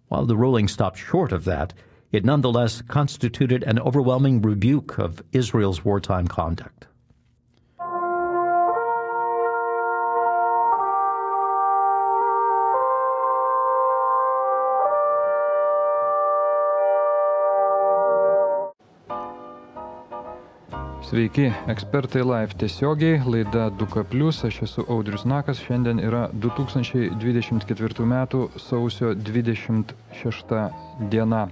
While the ruling stopped short of that, it nonetheless constituted an overwhelming rebuke of Israel's wartime conduct. Sveiki, ekspertai live tiesiogiai, laida 2K+, aš esu Audrius Nakas, šiandien yra 2024 metų sausio 26 diena.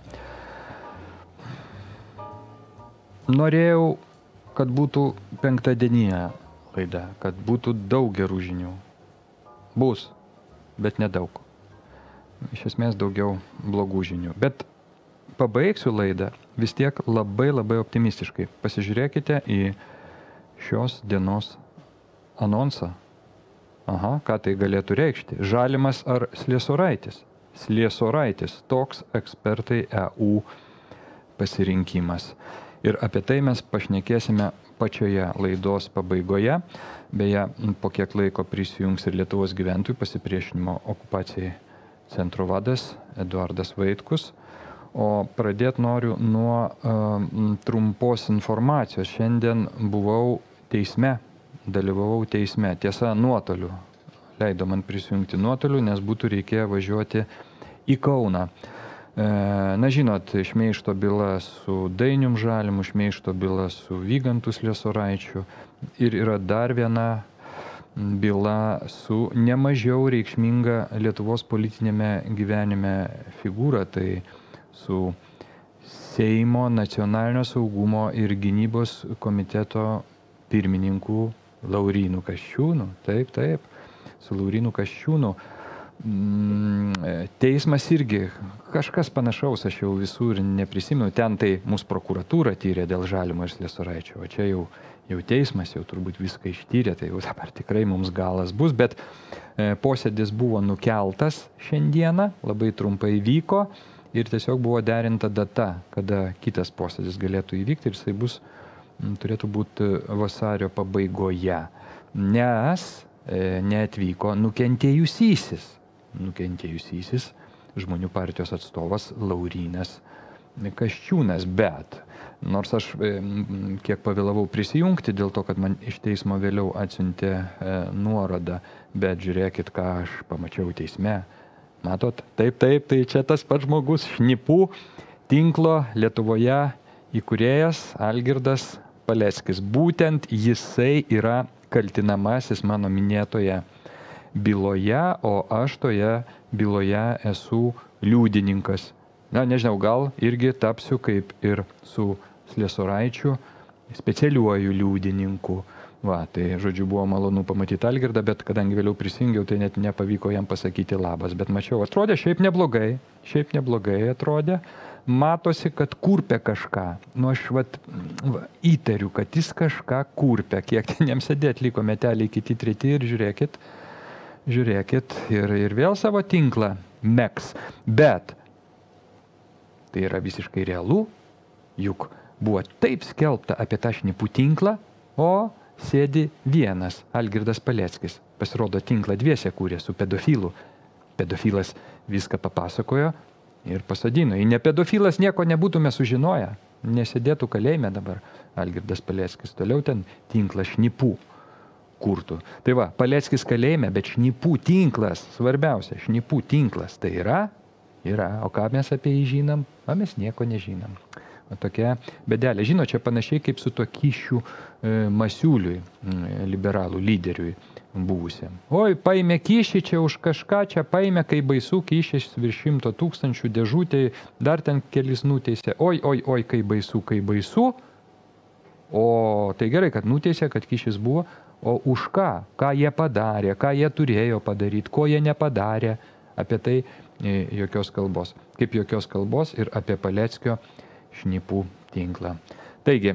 Norėjau, kad būtų penktadieninė laida, kad būtų daug gerų žinių. Bus, bet nedaug. Iš esmės daugiau blogų žinių. Bet pabaigsiu laidą vis tiek labai optimistiškai. Pasižiūrėkite į šios dienos anonsą. Aha, ką tai galėtų reikšti? Žalimas ar Sliesoraitis? Sliesoraitis, toks ekspertai EU pasirinkimas. Ir apie tai mes pašnekėsime pačioje laidos pabaigoje. Beje, po kiek laiko prisijungs ir Lietuvos gyventojų pasipriešinimo okupacijai centro vadas Eduardas Vaitkus. O pradėti noriu nuo trumpos informacijos. Šiandien buvau teisme, dalyvavau teisme. Tiesa, nuotoliu. Leido man prisijungti nuotoliu, nes būtų reikėję važiuoti į Kauną. Na žinot, šmeižto byla su Dainium Žalimu, šmeižto byla su Vygantu Sliesoraičiu. Ir yra dar viena byla su nemažiau reikšminga Lietuvos politinėme gyvenime figūra. Tai su Seimo nacionalinio saugumo ir gynybos komiteto pirmininku Laurynu Kasčiūnu. Taip, su Laurynu Kasčiūnu. Teismas irgi kažkas panašaus, aš jau visų ir neprisimenu. Ten tai mūsų prokuratūra tyrė dėl Žalimo ir Sliesoraičio. O čia jau teismas jau turbūt viską ištyrė, tai jau dabar tikrai mums galas bus. Bet posėdis buvo nukeltas šiandieną, labai trumpai vyko. Ir tiesiog buvo derinta data, kada kitas posėdis galėtų įvykti ir jisai turėtų būti vasario pabaigoje. Nes neatvyko nukentėjusysis Žmonių partijos atstovas Laurynas Kasčiūnas. Bet nors aš kiek pavėlavau prisijungti dėl to, kad man iš teismo vėliau atsiuntė nuorodą, bet žiūrėkit, ką aš pamačiau teisme. Matot, taip, tai čia tas pats žmogus, šnipų tinklo Lietuvoje įkūrėjas Algirdas Paleckis. Būtent jisai yra kaltinamasis mano minėtoje byloje, o aš toje byloje esu liudininkas. Na, nežinau, gal irgi tapsiu kaip ir su Sliesoraičiu specialiuoju liudininku. Va, tai žodžiu buvo malonu pamatyti Algirdą, bet kadangi vėliau prisijungiau, tai net nepavyko jam pasakyti labas. Bet mačiau, atrodė šiaip neblogai atrodė. Matosi, kad kurpia kažką. Nu, aš įtariu, kad jis kažką kurpia. Kiek ten jam sėdėti, liko meteliai kiti treti ir žiūrėkit ir vėl savo tinklą meks. Bet tai yra visiškai realu, juk buvo taip skelbta apie tą šnipų tinklą, o sėdi vienas Algirdas Paleckis. Pasirodo, tinklą dviese kūrė su pedofilu. Pedofilas viską papasakojo ir pasodino. Jei ne pedofilas, nieko nebūtume sužinoję. Nesėdėtų kalėjime dabar Algirdas Paleckis. Toliau ten tinklas šnipų kurtų. Tai va, Paleckis kalėjime, bet šnipų tinklas, svarbiausia, šnipų tinklas. Tai yra. O ką mes apie jį žinom? O mes nieko nežinom. O tokia bėdelė. Žinot, čia panašiai kaip su tuo Kyšių Masiuliui, liberalų lyderiui buvusiam. Oi, paėmė kyšį čia už kažką, čia paėmė, kai baisu, kyšis virš 100 000 dėžutėj, dar ten kelis nuteisė. Oi, kai baisu. O tai gerai, kad nuteisė, kad kyšis buvo. O už ką? Ką jie padarė, ką jie turėjo padaryti, ko jie nepadarė. Apie tai jokios kalbos. Kaip jokios kalbos ir apie Paleckio šnipų tinklą. Taigi,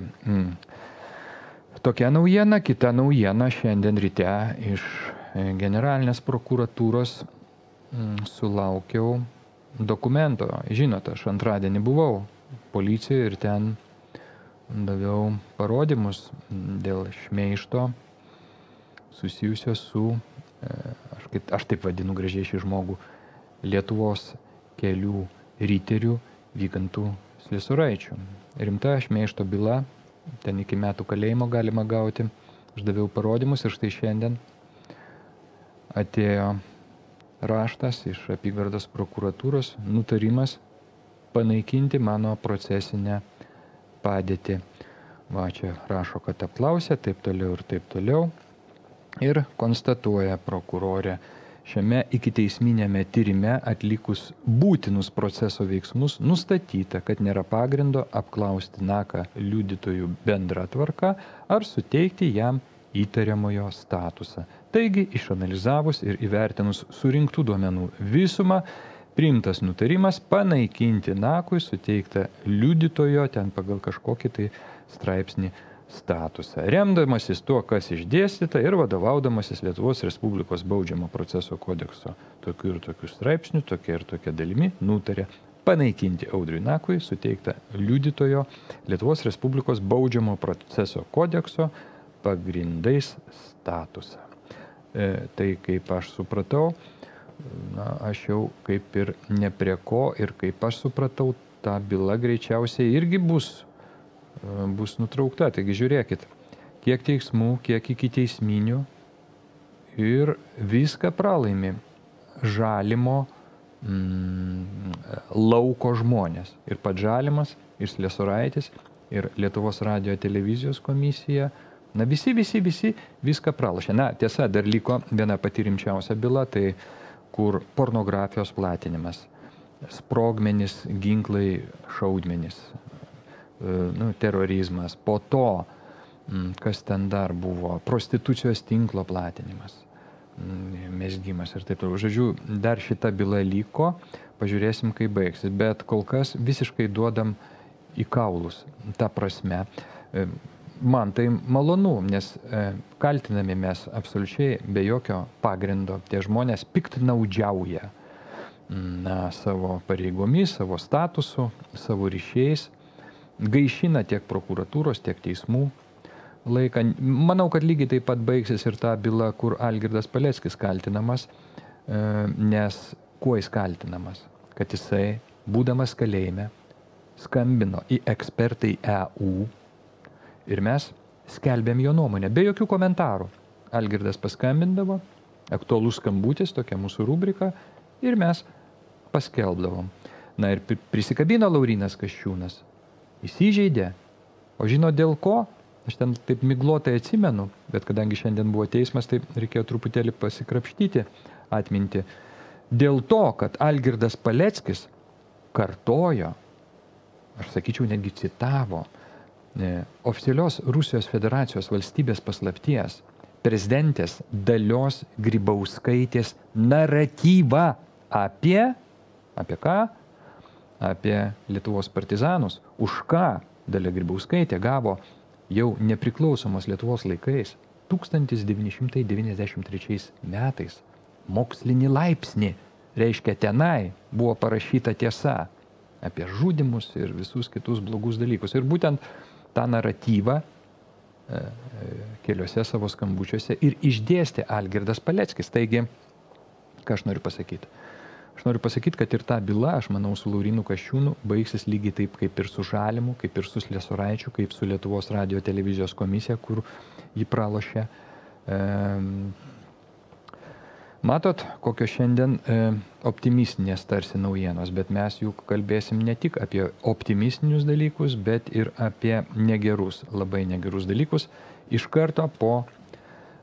tokia naujiena, kita naujiena šiandien ryte iš generalinės prokuratūros sulaukiau dokumento. Žinote, aš antradienį buvau policijoje ir ten daviau parodymus dėl šmeižto susijusio su, aš taip vadinu gražiai šį žmogų, Lietuvos kelių riterių Vygantų Sliesuraičių. Rimta šmeižto byla, ten iki metų kalėjimo galima gauti. Aš daviau parodymus ir štai šiandien atėjo raštas iš apygardos prokuratūros, nutarimas panaikinti mano procesinę padėtį. Va, čia rašo, kad apklausė, taip toliau ir taip toliau. Ir konstatuoja prokurorė, šiame ikiteisminėme tyrime atlikus būtinus proceso veiksmus nustatyta, kad nėra pagrindo apklausti Naką liudytojų bendra tvarka ar suteikti jam įtariamojo statusą. Taigi, išanalizavus ir įvertinus surinktų duomenų visumą, priimtas nutarimas panaikinti Nakui suteiktą liudytojo ten pagal kažkokį tai straipsnį statusą. Remdamasis tuo, kas išdėstyta ir vadovaudamasis Lietuvos Respublikos baudžiamo proceso kodekso tokių ir tokių straipsnių, tokia ir tokia dalimi, nutarė panaikinti Audriui Nakui suteiktą liudytojo Lietuvos Respublikos baudžiamo proceso kodekso pagrindais statusą. Tai kaip aš supratau, aš jau kaip ir ne prie ko ir kaip aš supratau, ta byla greičiausiai irgi bus nutraukta. Taigi žiūrėkit, kiek teismų, kiek ikiteisminių ir viską pralaimi Žalimo lauko žmonės. Ir pats Žalimas, ir Sliesuraitis, ir Lietuvos radijo televizijos komisija. Na visi viską pralošė. Na tiesa, dar liko viena pati rimčiausia byla, tai kur pornografijos platinimas, sprogmenys, ginklai, šaudmenys, terorizmas, po to, kas ten dar buvo, prostitucijos tinklo platinimas, mezgimas ir taip toliau. Žodžiu, dar šita byla liko, pažiūrėsim, kaip baigsis, bet kol kas visiškai duodam į kaulus. Ta prasme, man tai malonu, nes kaltinami mes absoliučiai be jokio pagrindo. Tie žmonės piktnaudžiauja savo pareigomis, savo statusu, savo ryšiais, gaišina tiek prokuratūros, tiek teismų laiką. Manau, kad lygiai taip pat baigsis ir ta byla, kur Algirdas Paleckis kaltinamas, nes kuo jis kaltinamas? Kad jisai, būdamas kalėjime, skambino į Ekspertai EU ir mes skelbėm jo nuomonę, be jokių komentarų. Algirdas paskambindavo, aktualus skambutis, tokia mūsų rubrika, ir mes paskelbdavom. Na ir prisikabino Laurynas Kasčiūnas. Įsižeidė. O žino dėl ko? Aš ten taip miglotai atsimenu, bet kadangi šiandien buvo teismas, tai reikėjo truputėlį pasikrapštyti atminti. Dėl to, kad Algirdas Paleckis kartojo, aš sakyčiau netgi citavo, oficialios Rusijos Federacijos valstybės paslapties prezidentės Dalios Grybauskaitės naratyvą apie ką? Apie Lietuvos partizanus, už ką Dalia Grybauskaitė gavo jau nepriklausomos Lietuvos laikais 1993 metais mokslinį laipsnį. Reiškia, tenai buvo parašyta tiesa apie žudymus ir visus kitus blogus dalykus. Ir būtent tą naratyvą keliose savo skambučiuose ir išdėstė Algirdas Paleckis. Taigi, ką aš noriu pasakyti? Aš noriu pasakyti, kad ir ta byla, aš manau, su Laurynu Kasčiūnu baigsis lygiai taip, kaip ir su Žalimu, kaip ir su Sliesuraičiu, kaip su Lietuvos radijo televizijos komisija, kur jį pralošė. Matot, kokios šiandien optimistinės tarsi naujienos, bet mes juk kalbėsim ne tik apie optimistinius dalykus, bet ir apie negerus, labai negerus dalykus iš karto po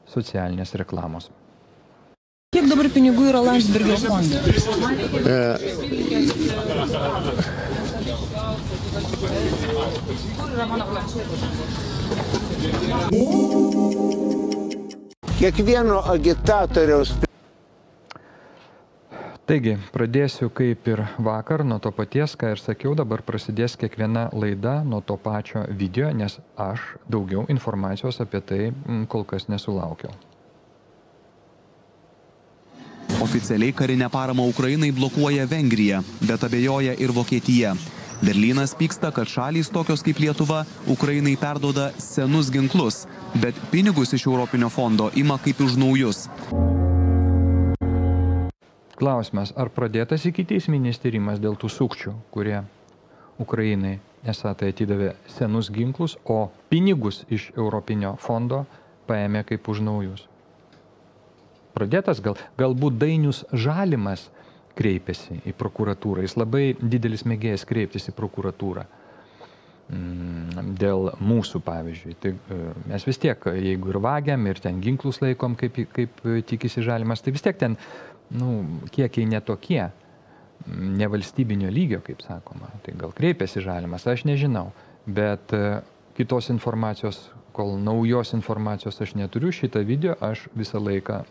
socialinės reklamos. Kiek dabar pinigų yra Landsbergio fonde? Kiekvieno agitatoriaus. Taigi, pradėsiu kaip ir vakar, nuo to paties, ką ir sakiau, dabar prasidės kiekviena laida nuo to pačio video, nes aš daugiau informacijos apie tai kol kas nesulaukiau. Oficialiai karinę paramą Ukrainai blokuoja Vengrija, bet abejoja ir Vokietija. Berlynas pyksta, kad šalys tokios kaip Lietuva Ukrainai perduoda senus ginklus, bet pinigus iš Europinio fondo ima kaip už naujus. Klausimas, ar pradėtas ikiteisminis tyrimas dėl tų sukčių, kurie Ukrainai esą tai atidavė senus ginklus, o pinigus iš Europinio fondo paėmė kaip už naujus. Pradėtas galbūt Dainius Žalimas kreipėsi į prokuratūrą. Jis labai didelis mėgėjas kreiptis į prokuratūrą. Dėl mūsų, pavyzdžiui. Tai mes vis tiek, jeigu ir vagiam, ir ten ginklus laikom, kaip tikisi Žalimas, tai vis tiek ten, kiekiai netokie, nevalstybinio lygio, kaip sakoma. Tai gal kreipėsi Žalimas, aš nežinau. Bet kitos informacijos, kol naujos informacijos aš neturiu, šitą video aš visą laiką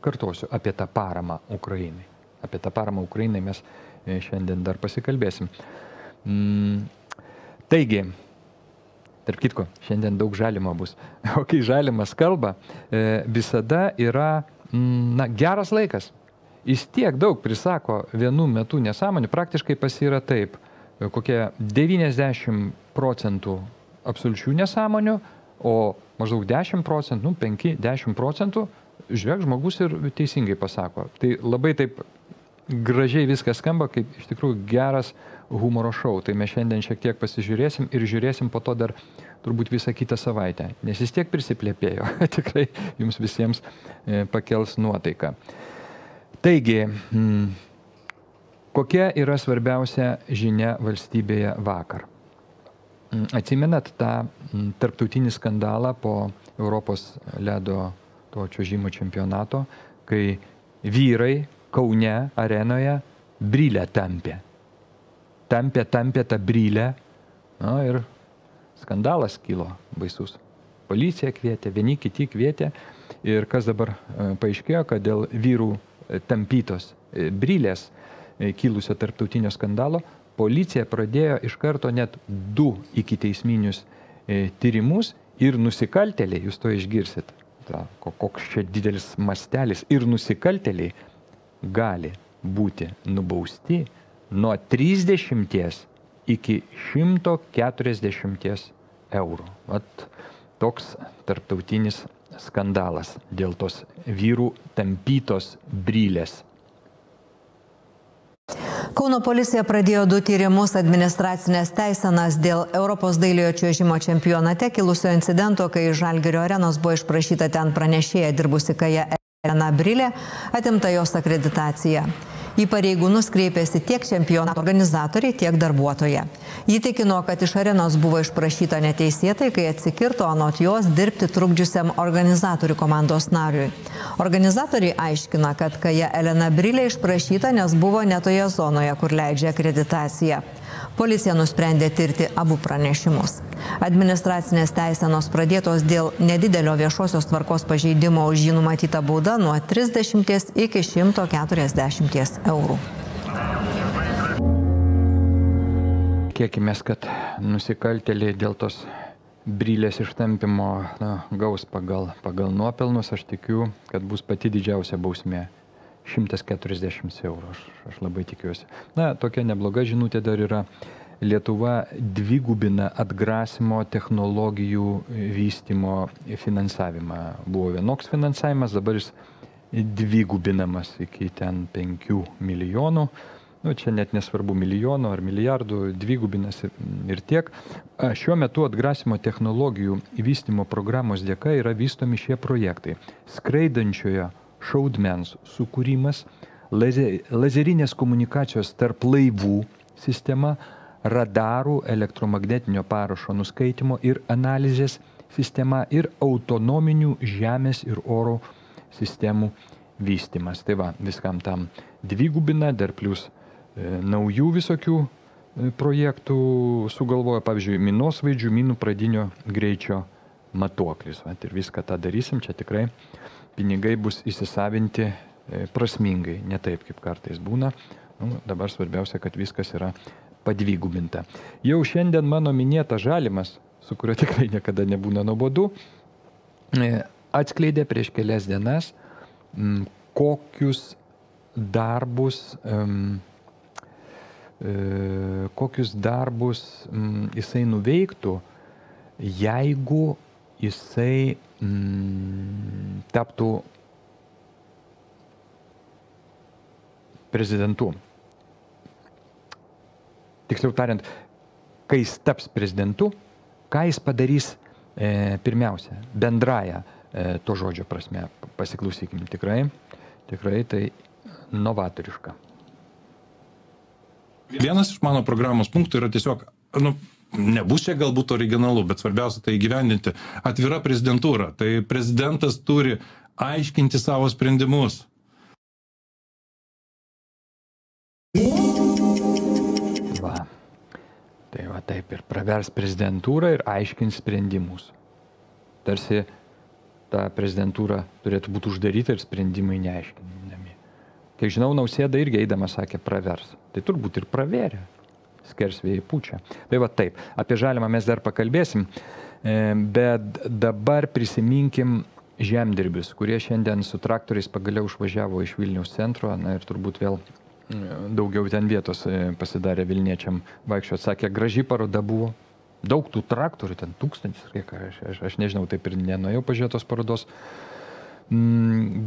kartosiu apie tą paramą Ukrainai. Apie tą paramą Ukrainai mes šiandien dar pasikalbėsim. Taigi, tarp kitko, šiandien daug Žalimo bus. O kai Žalimas kalba, visada yra geras laikas. Jis tiek daug prisako vienu metu nesąmonių, praktiškai pas yra taip, kokie 90% absoliučių nesąmonių, o maždaug 10%, 5-10%, žiūrėk, žmogus ir teisingai pasako. Tai labai taip gražiai viskas skamba, kaip iš tikrųjų geras humoro šou. Tai mes šiandien šiek tiek pasižiūrėsim ir žiūrėsim po to dar turbūt visą kitą savaitę. Nes jis tiek prisiplėpėjo, tikrai jums visiems pakels nuotaiką. Taigi, kokia yra svarbiausia žinia valstybėje vakar? Atsimenat tą tarptautinį skandalą po Europos ledo to čiuožimo čempionato, kai vyrai Kaune arenoje brylę tampė. Tampė tą brylę, ir skandalas kilo baisus. Policija kvietė, vieni kiti kvietė ir kas dabar paaiškėjo, kad dėl vyrų tampytos brylės kilusio tarptautinio skandalo policija pradėjo iš karto net 2 ikiteisminius tyrimus ir nusikaltėliai, jūs to išgirsit, koks čia didelis mastelis, ir nusikaltėliai gali būti nubausti nuo 30 iki 140 eurų. Vat toks tarptautinis skandalas dėl tos vyrų tampytos brylės. Kauno policija pradėjo 2 tyrimus administracinės teisenas dėl Europos dailiojo čiuožimo čempionate kilusio incidento, kai iš Žalgirio arenos buvo išprašyta ten pranešėja dirbusi Kaja Elena Brilė, atimta jos akreditacija. Į pareigūnus kreipėsi tiek čempionato organizatoriai, tiek darbuotoja. Ji tikino, kad iš arenos buvo išprašyta neteisėtai, kai atsikirto anot jos dirbti trukdžiusiam organizatorių komandos nariui. Organizatoriai aiškina, kad Kaja Elena Brilė išprašyta, nes buvo ne toje zonoje, kur leidžia akreditacija. Policija nusprendė tirti abu pranešimus. Administracinės teisenos pradėtos dėl nedidelio viešosios tvarkos pažeidimo, už jį numatyta bauda nuo 30 iki 140 eurų. Tikėkimės, kad nusikaltėliai dėl tos brylės ištampimo gaus pagal nuopelnus. Aš tikiu, kad bus pati didžiausia bausmė. 140 eurų, aš labai tikiuosi. Tokia nebloga žinutė dar yra. Lietuva dvigubina atgrasimo technologijų vystymo finansavimą. Buvo vienoks finansavimas, dabar jis dvigubinamas iki ten 5 milijonų. Čia net nesvarbu milijonų ar milijardų, dvigubinasi ir tiek. Šiuo metu atgrasimo technologijų vystymo programos dėka yra vystomi šie projektai. Skraidančiojo šaudmens sukūrimas, lazerinės komunikacijos tarp laivų sistema, radarų, elektromagnetinio parašo nuskaitimo ir analizės sistema ir autonominių žemės ir oro sistemų vystymas. Tai va, viskam tam dvigubina, dar plus naujų visokių projektų sugalvoja, pavyzdžiui, minosvaidžių, minų pradinio greičio matuoklis. Ir viską tą darysim, čia tikrai pinigai bus įsisavinti prasmingai, ne taip, kaip kartais būna. Dabar svarbiausia, kad viskas yra padvigubinta. Jau šiandien mano minėta Žalimas, su kuriuo tikrai niekada nebūna nuobodu, atskleidė prieš kelias dienas, kokius darbus jisai nuveiktų, jeigu jisai taptų prezidentu. Tiksliau tariant, kai jis taps prezidentu, ką jis padarys pirmiausia, bendraja to žodžio prasme. Pasiklausykim, tikrai tai novatoriška. Vienas iš mano programos punktų yra tiesiog, nebus čia galbūt originalu, bet svarbiausia tai įgyvendinti atvira prezidentūra. Tai prezidentas turi aiškinti savo sprendimus. Tai va taip ir pravers prezidentūrą ir aiškins sprendimus. Tarsi ta prezidentūra turėtų būti uždaryta ir sprendimai neaiškinami. Kai žinau, Nausėda irgi eidamas sakė pravers. Tai turbūt ir pravėrė. Skersvėjai pučia. Tai va taip. Apie žalimą mes dar pakalbėsim. Bet dabar prisiminkim žemdirbius, kurie šiandien su traktoriais pagaliau išvažiavo iš Vilniaus centro. Na ir turbūt vėl daugiau ten vietos pasidarė Vilniečiam vaikščiot. Sakė, graži paroda buvo. Daug tų traktorių, ten 1000, aš nežinau, taip ir nenuėjau pažiūrėtos parodos.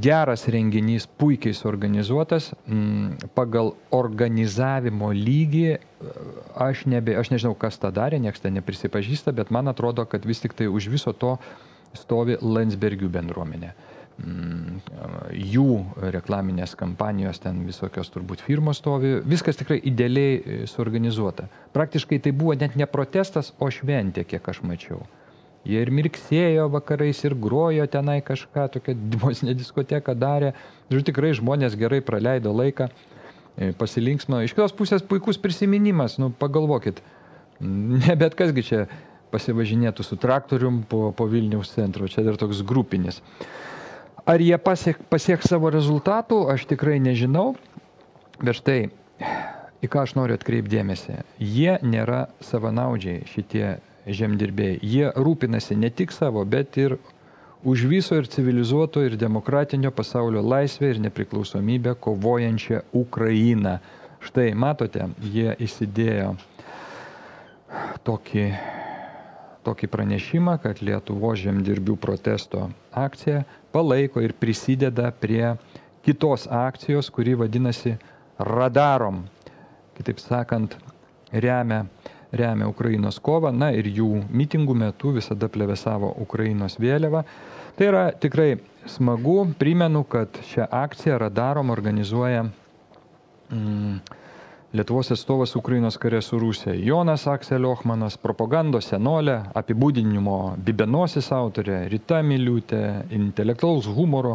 Geras renginys, puikiai suorganizuotas. Pagal organizavimo lygį, aš nežinau, kas tą darė, nieks tą neprisipažįsta, bet man atrodo, kad vis tik tai už viso to stovi Landsbergių bendruomenė. Jų reklaminės kampanijos, ten visokios turbūt firmos stovi, viskas tikrai idealiai suorganizuota. Praktiškai tai buvo net ne protestas, o šventė, kiek aš mačiau. Jie ir mirksėjo vakarais, ir grojo tenai kažką, tokią mocinę diskoteką darė. Žodžiu, tikrai žmonės gerai praleido laiką, pasilinksmino. Iš kitos pusės puikus prisiminimas, pagalvokit, ne bet kasgi čia pasivažinėtų su traktorium po Vilniaus centro, čia dar toks grupinis. Ar jie pasieks savo rezultatų, aš tikrai nežinau, bet štai, į ką aš noriu atkreipdėmėsi, jie nėra savanaudžiai šitie žemdirbėjai. Jie rūpinasi ne tik savo, bet ir už viso ir civilizuoto ir demokratinio pasaulio laisvę ir nepriklausomybę kovojančią Ukrainą. Štai, matote, jie įsidėjo tokį pranešimą, kad Lietuvos žemdirbių protesto akcija palaiko ir prisideda prie kitos akcijos, kuri vadinasi Radarom. Kitaip sakant, remia Ukrainos kovą, na ir jų mitingų metu visada plevėsavo Ukrainos vėliava. Tai yra tikrai smagu. Primenu, kad šią akciją Radarom organizuoja Lietuvos atstovas Ukrainos kare su Rusija Jonas Akseliochmanas, propagandos senolė, apibūdinimo Bibenosis autorė Rita Miliūtė, intelektualaus humoro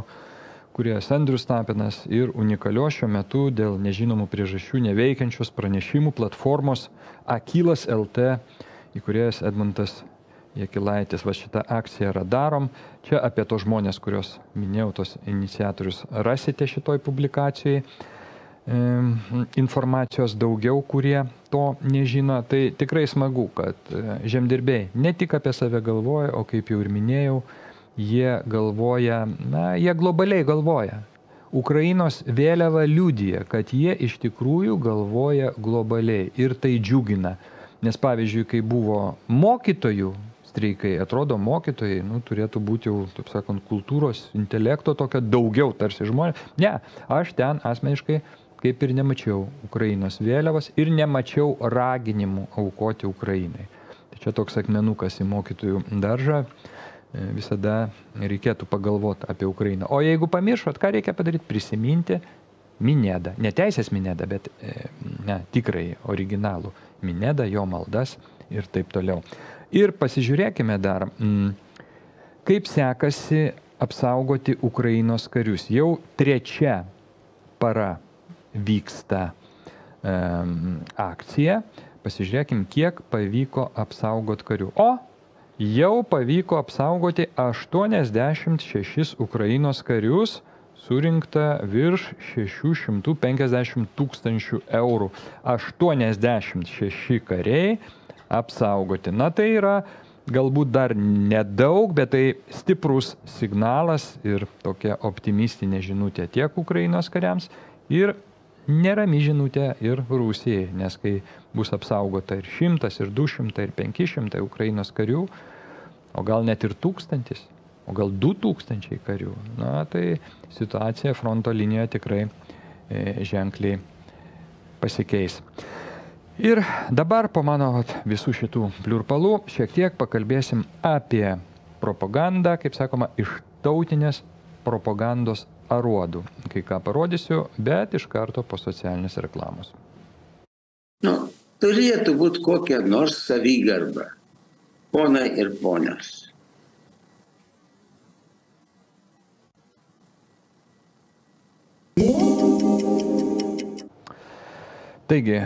kūrėjas Andrius Tapinas ir unikalios šiuo metu dėl nežinomų priežasčių neveikiančios pranešimų platformos Akylas LT įkūrėjas Edmundas Jakilaitis. Va šitą akciją Radarom. Čia apie tos žmonės, kurios minėjau, tos iniciatorius, rasite šitoj publikacijai. Informacijos daugiau, kurie to nežino. Tai tikrai smagu, kad žemdirbiai ne tik apie save galvoja, o kaip jau ir minėjau, jie galvoja, jie globaliai galvoja. Ukrainos vėliava liudija, kad jie iš tikrųjų galvoja globaliai ir tai džiugina. Nes pavyzdžiui, kai buvo mokytojų streikai, atrodo mokytojai, turėtų būti jau, taip sakant, kultūros, intelekto tokio daugiau tarsi žmonės. Ne, aš ten asmeniškai kaip ir nemačiau Ukrainos vėliavas ir nemačiau raginimų aukoti Ukrainai. Tai čia toks akmenukas į mokytojų daržą. Visada reikėtų pagalvoti apie Ukrainą. O jeigu pamiršot, ką reikia padaryti? Prisiminti Minedą. Ne teisės Minedą, bet tikrai originalų Minedą, jo maldas ir taip toliau. Ir pasižiūrėkime dar, kaip sekasi apsaugoti Ukrainos karius. Jau 3 para vyksta akcija. Pasižiūrėkim, kiek pavyko apsaugoti karių. O jau pavyko apsaugoti 86 Ukrainos karius, surinkta virš 650 000 eurų. 86 kariai apsaugoti. Na tai yra galbūt dar nedaug, bet tai stiprus signalas ir tokia optimistinė žinutė tiek Ukrainos kariams ir nerami žinutė ir Rusijai, nes kai bus apsaugota ir 100, ir 200, ir 500 Ukrainos karių, o gal net ir 1000, o gal 2000 karių, na tai situacija fronto linijoje tikrai ženkliai pasikeis. Ir dabar po mano visų šitų pliurpalų šiek tiek pakalbėsim apie propagandą, kaip sakoma, iš tautinės propagandos aruodų. Kai ką parodysiu, bet iš karto po socialinės reklamos. Turėtų būti kokia nors savigarba, ponai ir ponios. Taigi,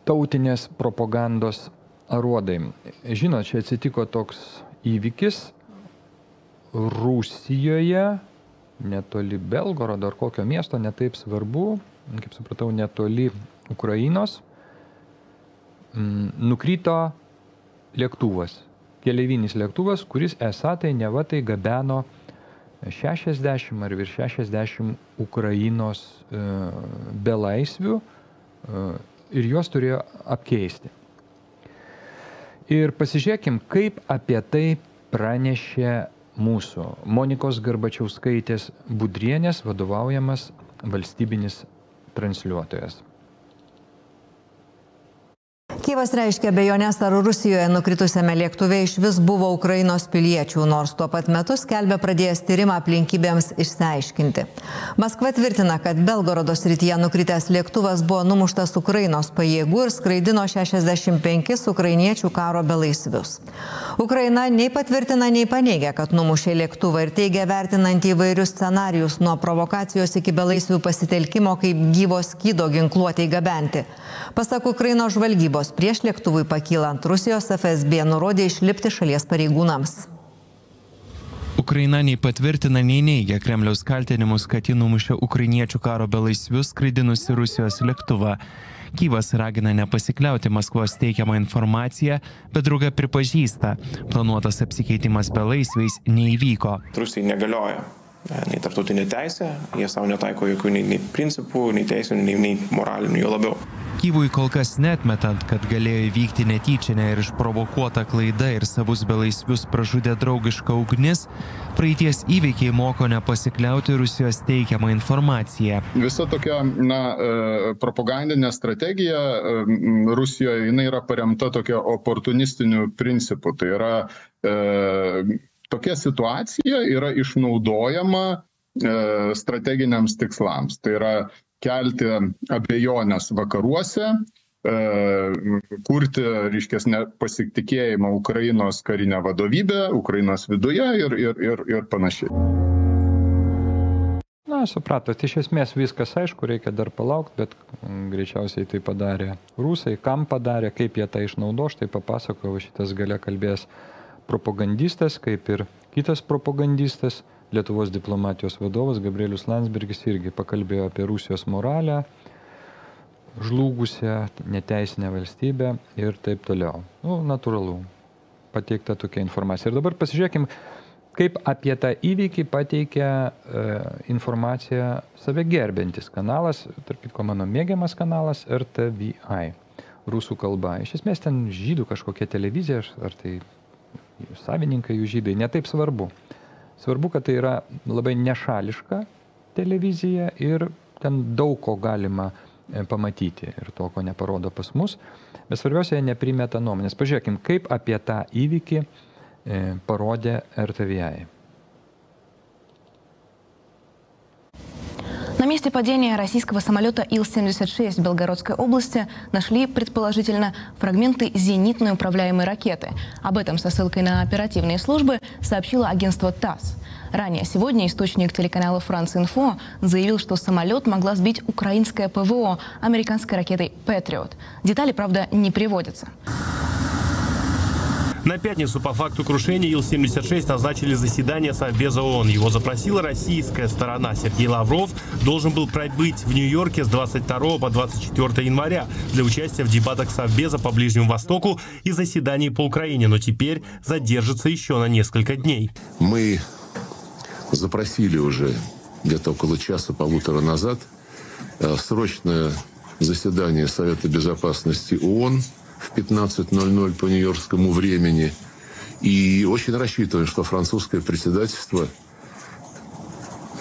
tautinės propagandos aruodai. Žinot, čia atsitiko toks įvykis Rusijoje, netoli Belgorodo ar kokio miesto, netaip svarbu, kaip supratau, netoli Ukrainos, nukrito lėktuvas, keleivinis lėktuvas, kuris esą tai neva tai gabeno 60 ar virš 60 Ukrainos belaisvių ir juos turėjo apkeisti. Ir pasižiūrėkim, kaip apie tai pranešė mūsų Monikos Garbačiauskaitės Budrienės vadovaujamas valstybinis transliuotojas. Kyjivas reiškia abejonės, ar Rusijoje nukritusiame lėktuve iš vis buvo Ukrainos piliečių, nors tuo pat metu skelbia pradėjęs tyrimą aplinkybėms išsiaiškinti. Maskva tvirtina, kad Belgorodo srityje nukritęs lėktuvas buvo numuštas Ukrainos pajėgų ir skraidino 65 ukrainiečių karo belaisvius. Ukraina nei patvirtina, nei paneigia, kad numušė lėktuvą ir teigia vertinant įvairius scenarijus nuo provokacijos iki belaisvių pasitelkimo kaip gyvo skydo ginkluotei gabenti. Pasak Ukrainos žvalgybos, prieš lėktuvui pakylant Rusijos FSB nurodė išlipti šalies pareigūnams. Ukraina nei patvirtina, nei neigia Kremliaus kaltinimus, kad ji numušė ukrainiečių karo belaisvius skraidinusi Rusijos lėktuvą. Kyjivas ragina nepasikliauti Maskvos teikiamą informaciją, bet drauge pripažįsta, planuotas apsikeitimas belaisviais neįvyko. Rusijai negalioja nei tarptautinė teisė, jie savo netaiko jokių nei principų, nei teisinių, nei moralinių, jo labiau. Kyjivui kol kas neatmetant, kad galėjo įvykti netyčinė ir išprovokuota klaida ir savus belaisvius pražudė draugiška ugnis, praeities įvykiai moko nepasikliauti Rusijos teikiamą informaciją. Visa tokia propagandinė strategija Rusijoje, jinai yra paremta tokia oportunistiniu principu. Tai yra tokia situacija yra išnaudojama strateginiams tikslams. Tai yra kelti abejonės vakaruose, kurti, reiškia, pasitikėjimą Ukrainos karinę vadovybę, Ukrainos viduje ir panašiai. Na, supratot, iš esmės viskas aišku, reikia dar palaukti, bet greičiausiai tai padarė rusai, kam padarė, kaip jie tą išnaudo, štai papasakojo šitas gale kalbės propagandistas, kaip ir kitas propagandistas, Lietuvos diplomatijos vadovas Gabrielius Landsbergis irgi pakalbėjo apie Rusijos moralę, žlugusią neteisinę valstybę ir taip toliau. Natūralu, pateikta tokia informacija. Ir dabar pasižiūrėkim, kaip apie tą įvykį pateikia informaciją save gerbiantis kanalas, tarp kitko mano mėgiamas kanalas RTVI, rusų kalba. Iš esmės ten žydų kažkokia televizija, ar tai savininkai jų žydai, netaip svarbu. Svarbu, kad tai yra labai nešališka televizija ir ten daug ko galima pamatyti ir to, ko neparodo pas mus. Bet svarbiausia, jie neprimeta nuomonės. Pažiūrėkim, kaip apie tą įvykį parodė RTVI. На месте падения российского самолета Ил-76 в Белгородской области нашли, предположительно, фрагменты зенитной управляемой ракеты. Об этом со ссылкой на оперативные службы сообщило агентство ТАСС. Ранее сегодня источник телеканала «Франс-Инфо» заявил, что самолет могла сбить украинское ПВО американской ракетой «Патриот». Детали, правда, не приводятся. На пятницу по факту крушения Ил-76 назначили заседание Совбеза ООН. Его запросила российская сторона. Сергей Лавров должен был прибыть в Нью-Йорке с 22 по 24 января для участия в дебатах Совбеза по Ближнему Востоку и заседании по Украине, но теперь задержится еще на несколько дней. Мы запросили уже где-то около часа-полутора назад срочное заседание Совета Безопасности ООН в 15:00 по нью-йоркскому времени. И очень рассчитываем, что французское председательство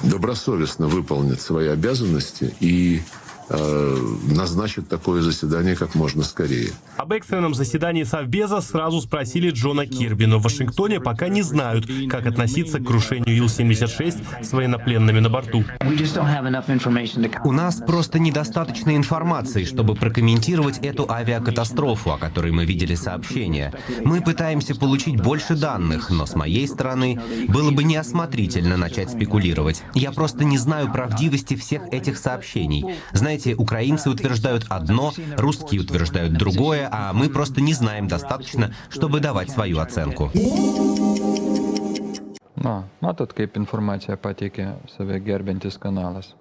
добросовестно выполнит свои обязанности и назначит такое заседание как можно скорее. Об экстренном заседании Совбеза сразу спросили Джона Кирби, но в Вашингтоне пока не знают, как относиться к крушению Ил-76 с военнопленными на борту. У нас просто недостаточно информации, чтобы прокомментировать эту авиакатастрофу, о которой мы видели сообщения. Мы пытаемся получить больше данных, но с моей стороны было бы неосмотрительно начать спекулировать. Я просто не знаю правдивости всех этих сообщений. Знаете, украинцы утверждают одно, русские утверждают другое, а мы просто не знаем достаточно, чтобы давать свою оценку. Matot, kaip informaciją pateikė save gerbiantis kanalas.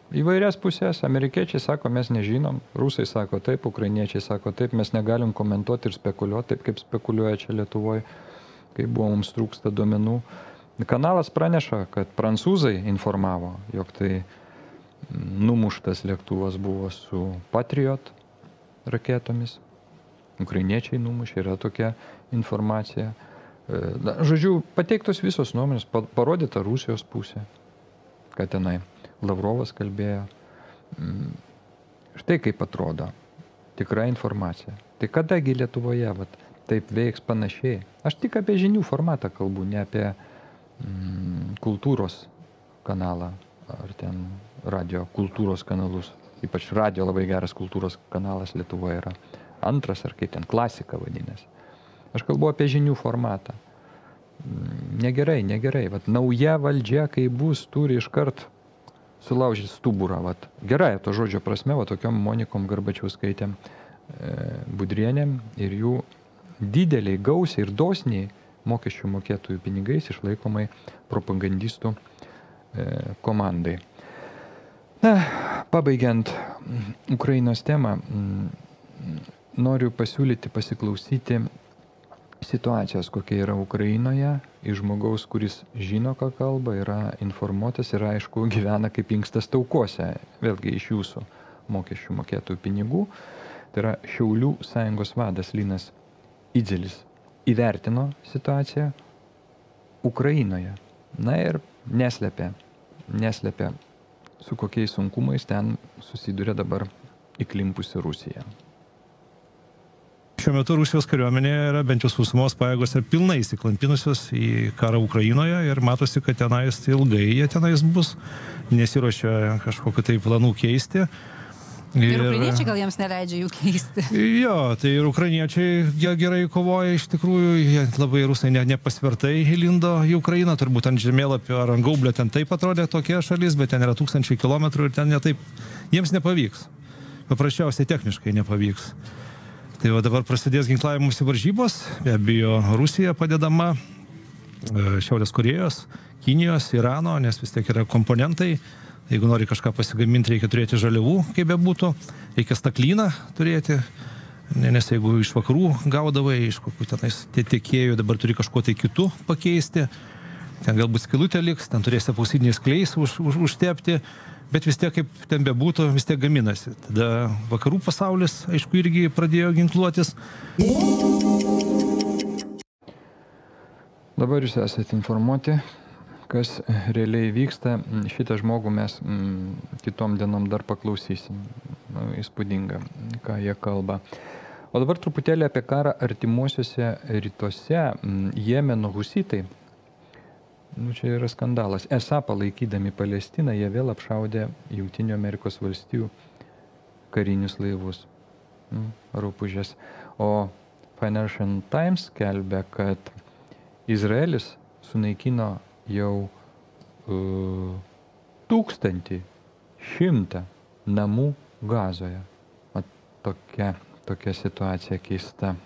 Įvairias pusės, amerikiečiai sako, mes nežinom, rusai sako taip, ukrainiečiai sako taip, mes negalim komentuoti ir spekuliuoti taip, kaip spekuliuoja čia Lietuvoje, kai buvo mums trūksta duomenų. Kanalas praneša, kad prancūzai informavo, jog tai numuštas lėktuvas buvo su Patriot raketomis. Ukrainiečiai numušė, yra tokia informacija. Žodžiu, pateiktos visos nuomonės, parodyta Rusijos pusė, kad tenai Lavrovas kalbėjo. Štai kaip atrodo tikra informacija. Tai kadagi Lietuvoje taip veiks panašiai? Aš tik apie žinių formatą kalbu, ne apie kultūros kanalą ar ten radio kultūros kanalus. Ypač radio labai geras kultūros kanalas Lietuvoje yra. Antras ar kaip ten klasika vadinasi. Aš kalbu apie žinių formatą. Negerai, negerai. Nauja valdžia, kai bus, turi iškart sulaužyti stuburą. Gerai to žodžio prasme, tokiom Monikom Garbačiauskaitėm, Budrienėm ir jų dideliai, gausiai ir dosniai mokesčių mokėtojų pinigais išlaikomai propagandistų komandai. Pabaigiant Ukrainos temą, noriu pasiūlyti pasiklausyti situacijos, kokia yra Ukrainoje, iš žmogaus, kuris žino, ką kalba, yra informuotas ir aišku gyvena kaip inkstas taukose, vėlgi iš jūsų mokesčių mokėtojų pinigų. Tai yra Šiaulių sąjungos vadas Linas Idzelis įvertino situaciją Ukrainoje. Na ir neslėpė, su kokiais sunkumais ten susiduria dabar įklimpusi Rusija. Šiuo metu Rusijos kariuomenė yra bent jau sausumos pajėgos ir pilnai įsiklampinusios į karą Ukrainoje ir matosi, kad tenais ilgai jie tenais bus, nesiruošia kažkokiu tai planų keisti. Ir ukrainiečiai gal jiems neleidžia jų keisti. Jo, tai ir ukrainiečiai gerai kovoja iš tikrųjų, jie labai rusai nepasvertai įlindo į Ukrainą, turbūt ant žemėlapio ar ant gaublio ten taip atrodė tokia šalis, bet ten yra 1000 kilometrų ir ten netaip, jiems nepavyks. Paprasčiausiai techniškai nepavyks. Tai dabar prasidės ginklavimosi varžybos, be abejo Rusija padedama, Šiaurės Korėjos, Kinijos, Irano, nes vis tiek yra komponentai. Jeigu nori kažką pasigaminti, reikia turėti žaliavų, kaip bebūtų, reikia staklyną turėti, nes jeigu iš vakarų gaudavai, iš kokių tenais tiekėjų, dabar turi kažko tai kitų pakeisti, ten galbūt skylutė liks, ten turėsi apsauginiais klijais užtepti, bet vis tiek, kaip ten bebūtų, vis tiek gaminasi. Tada vakarų pasaulis, aišku, irgi pradėjo ginkluotis. Dabar jūs esate informuoti, kas realiai vyksta. Šitą žmogų mes kitom dienom dar paklausysim. Įspūdinga, ką jie kalba. O dabar truputėlį apie karą artimuosiuose rytuose. Jemeno husitai. Čia yra skandalas. Esą palaikydami Palestiną, jie vėl apšaudė Jungtinių Amerikos valstijų karinius laivus. Rūpužės. O Financial Times skelbia, kad Izraelis sunaikino jau 1100 namų Gazoje. Tokia situacija keista.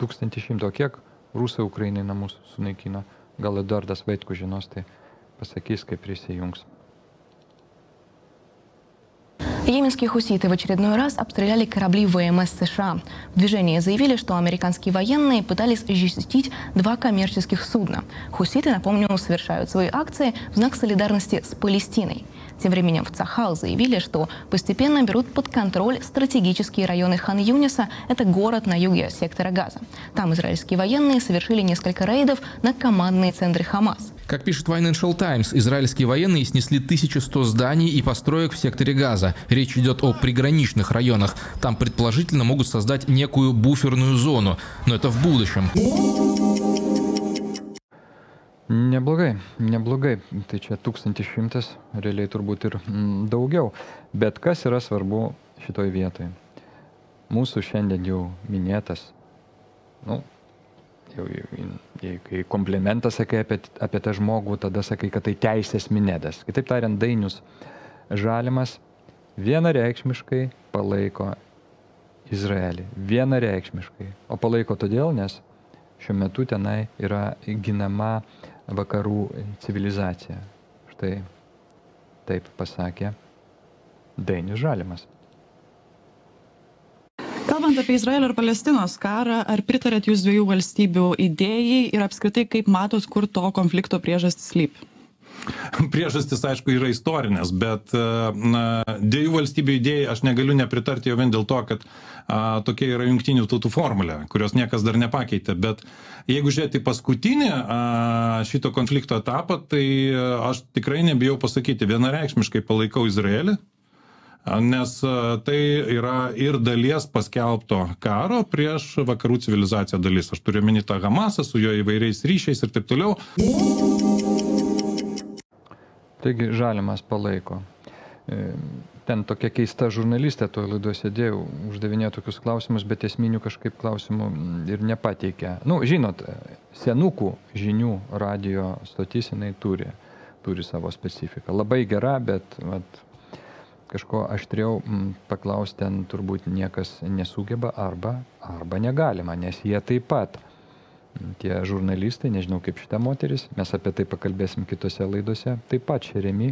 1100. O kiek rusai Ukrainai namus sunaikino? Gal Eduardas Vaitkus žinos, tai pasakys, kaip prisijungs. Йеменские хуситы в очередной раз обстреляли корабли ВМС США. В движении заявили, что американские военные пытались защитить 2 коммерческих судна. Хуситы, напомню, совершают свои акции в знак солидарности с Палестиной. Тем временем в Цахал заявили, что постепенно берут под контроль стратегические районы Хан-Юниса. Это город на юге сектора Газа. Там израильские военные совершили несколько рейдов на командные центры Хамас. Как пишет Financial Times, израильские военные снесли 1100 зданий и построек в секторе Газа. Речь идет о приграничных районах. Там предположительно могут создать некую буферную зону. Но это в будущем. Neblogai. Tai čia 1100, realiai turbūt ir daugiau. Bet kas yra svarbu šitoj vietoj? Mūsų šiandien jau minėtas, kai komplimentą sakai apie tą žmogų, tada sakai, kad tai teisės Minedas. Kitaip tariant, Dainius Žalimas vienareikšmiškai palaiko Izraelį. Vienareikšmiškai. O palaiko todėl, nes šiuo metu tenai yra ginama vakarų civilizacija. Štai taip pasakė Dainius Žalimas. Kalbant apie Izraelio ir Palestinos karą, ar pritarėt jūs dviejų valstybių idėjai ir apskritai kaip matot, kur to konflikto priežastis slypi? Priežastis, aišku, yra istorinės, bet dviejų valstybių idėjai aš negaliu nepritarti jau vien dėl to, kad tokia yra jungtinių tautų formulė, kurios niekas dar nepakeitė. Bet jeigu žiūrėti paskutinį šito konflikto etapą, tai aš tikrai nebijau pasakyti, vienareikšmiškai palaikau Izraelį, nes tai yra ir dalies paskelbto karo prieš vakarų civilizaciją dalis. Aš turiu omeny tą Hamasą su jo įvairiais ryšiais ir taip toliau. Taigi Žalimas palaiko. Ten tokia keista žurnalistė toje laidoje sėdėjau, uždavinėjo tokius klausimus, bet esminių kažkaip klausimų ir nepateikė. Žinot, senukų žinių radio stotis jinai turi savo specifiką. Labai gera, bet kažko aštriau paklausti ten turbūt niekas nesugeba arba negalima, nes jie taip pat. Tie žurnalistai, nežinau kaip šita moteris, mes apie tai pakalbėsim kitose laidose, taip pat šeriami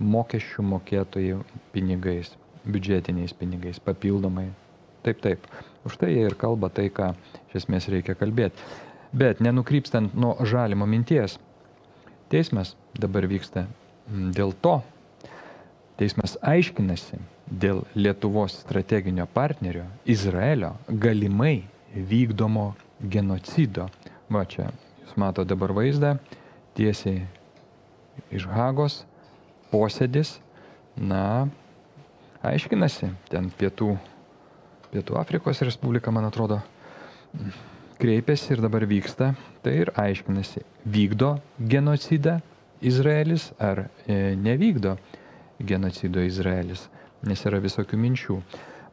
mokesčių mokėtojų pinigais, biudžetiniais pinigais, papildomai. Taip. Už tai jie ir kalba tai, ką iš esmės reikia kalbėti. Bet nenukrypstant nuo Žalimo minties, teismas dabar vyksta dėl to, teismas aiškinasi dėl Lietuvos strateginio partnerio Izraelio galimai vykdomo genocido. Va čia, jūs mato dabar vaizdą, tiesiai iš Hagos, posėdis, aiškinasi, ten Pietų Afrikos Respublika, man atrodo, kreipėsi ir dabar vyksta, tai ir aiškinasi, vykdo genocidą Izraelis ar nevykdo genocido Izraelis, nes yra visokių minčių.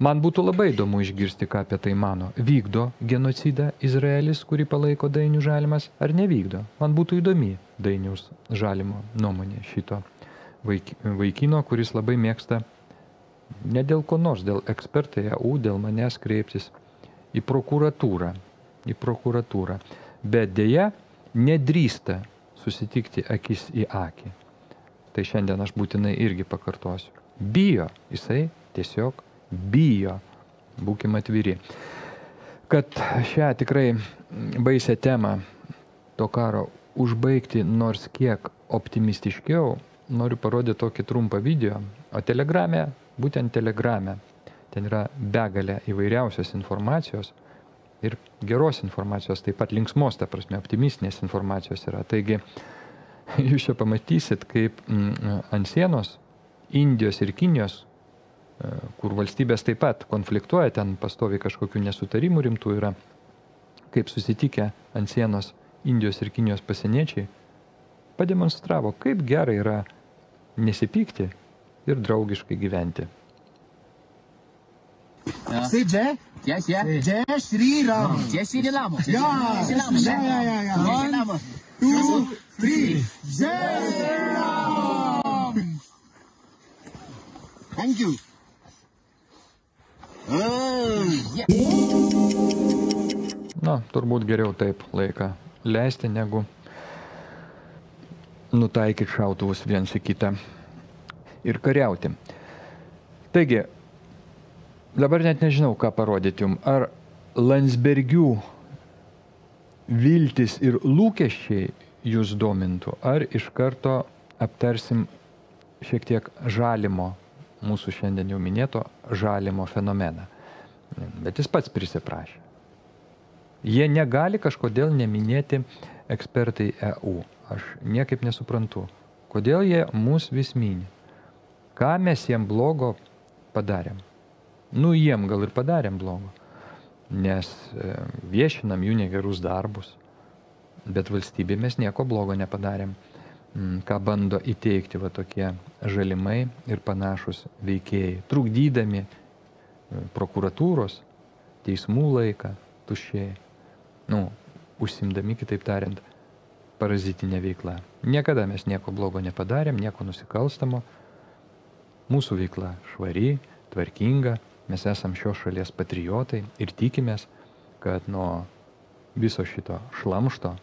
Man būtų labai įdomu išgirsti, ką apie tai mano. Vykdo genocidą Izraelis, kurį palaiko Dainius Žalimas, ar nevykdo? Man būtų įdomi Dainiaus Žalimo nuomonė šito vaikino, kuris labai mėgsta ne dėl ko nors, dėl ekspertai EU, dėl manęs kreiptis į prokuratūrą. Bet dėja nedrįsta susitikti akis į akį. Tai šiandien aš būtinai irgi pakartosiu. Bijo, jisai tiesiog bijo. Būkime atviri. Kad šią tikrai baisią temą to karo užbaigti nors kiek optimistiškiau, noriu parodyti tokį trumpą video. O Telegrame, būtent Telegrame, ten yra begalė įvairiausios informacijos ir geros informacijos, taip pat linksmos, ta prasme, optimistinės informacijos yra. Taigi, jūs čia pamatysit, kaip ant sienos Indijos ir Kinijos, kur valstybės taip pat konfliktuoja, ten pastoviai kažkokių nesutarimų rimtų yra, kaip susitikę ant sienos Indijos ir Kinijos pasieniečiai, pademonstravo, kaip gerai yra nesipykti ir draugiškai gyventi. Jai Shri Ram. Jai Shri Ram. One, two, three. Jai Shri Ram. Thank you. Turbūt geriau taip laiką leisti, negu nutaikyti šautuvus viens į kitą ir kariauti. Taigi, dabar net nežinau, ką parodyti jums. Ar Landsbergių viltis ir lūkesčiai jūs domintų, ar iš karto aptarsim šiek tiek Žalimo, mūsų šiandien jau minėto Žalimo fenomeną. Bet jis pats prisiprašė. Jie negali kažkodėl neminėti ekspertai EU. aš niekaip nesuprantu, kodėl jie mus vis mini. Ką mes jiem blogo padarėm? Nu, jiem gal ir padarėm blogo, nes viešinam jų negerus darbus, bet valstybė mes nieko blogo nepadarėm. Ką bando įteikti va tokie žalimai ir panašus veikėjai, trukdydami prokuratūros, teismų laiką tuščiai, užsimdami, kitaip tariant, parazitinę veiklą. Niekada mes nieko blogo nepadarėm, nieko nusikalstamo. Mūsų veikla švari, tvarkinga, mes esam šios šalies patriotai ir tikimės, kad nuo viso šito šlamšto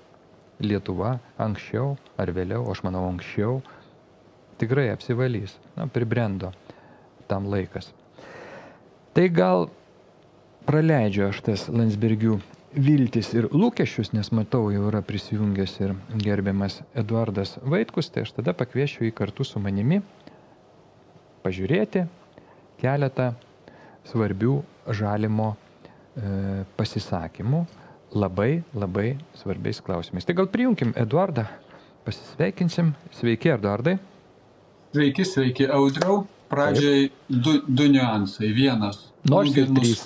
Lietuva anksčiau ar vėliau, aš manau anksčiau, tikrai apsivalys. Pribrendo tam laikas. Tai gal praleidžiu aš tas Landsbergių viltis ir lūkesčius, nes matau, jau yra prisijungęs ir gerbiamas Eduardas Vaitkus, tai aš tada pakviešiu jį kartu su manimi pažiūrėti keletą svarbių Žalimo pasisakymų labai svarbiais klausimais. Tai gal prijungim Eduardą, pasisveikinsim. Sveiki, Eduardai. Sveiki, Audriau. Pradžiai du niuansai. Vienas. Nors ir trys.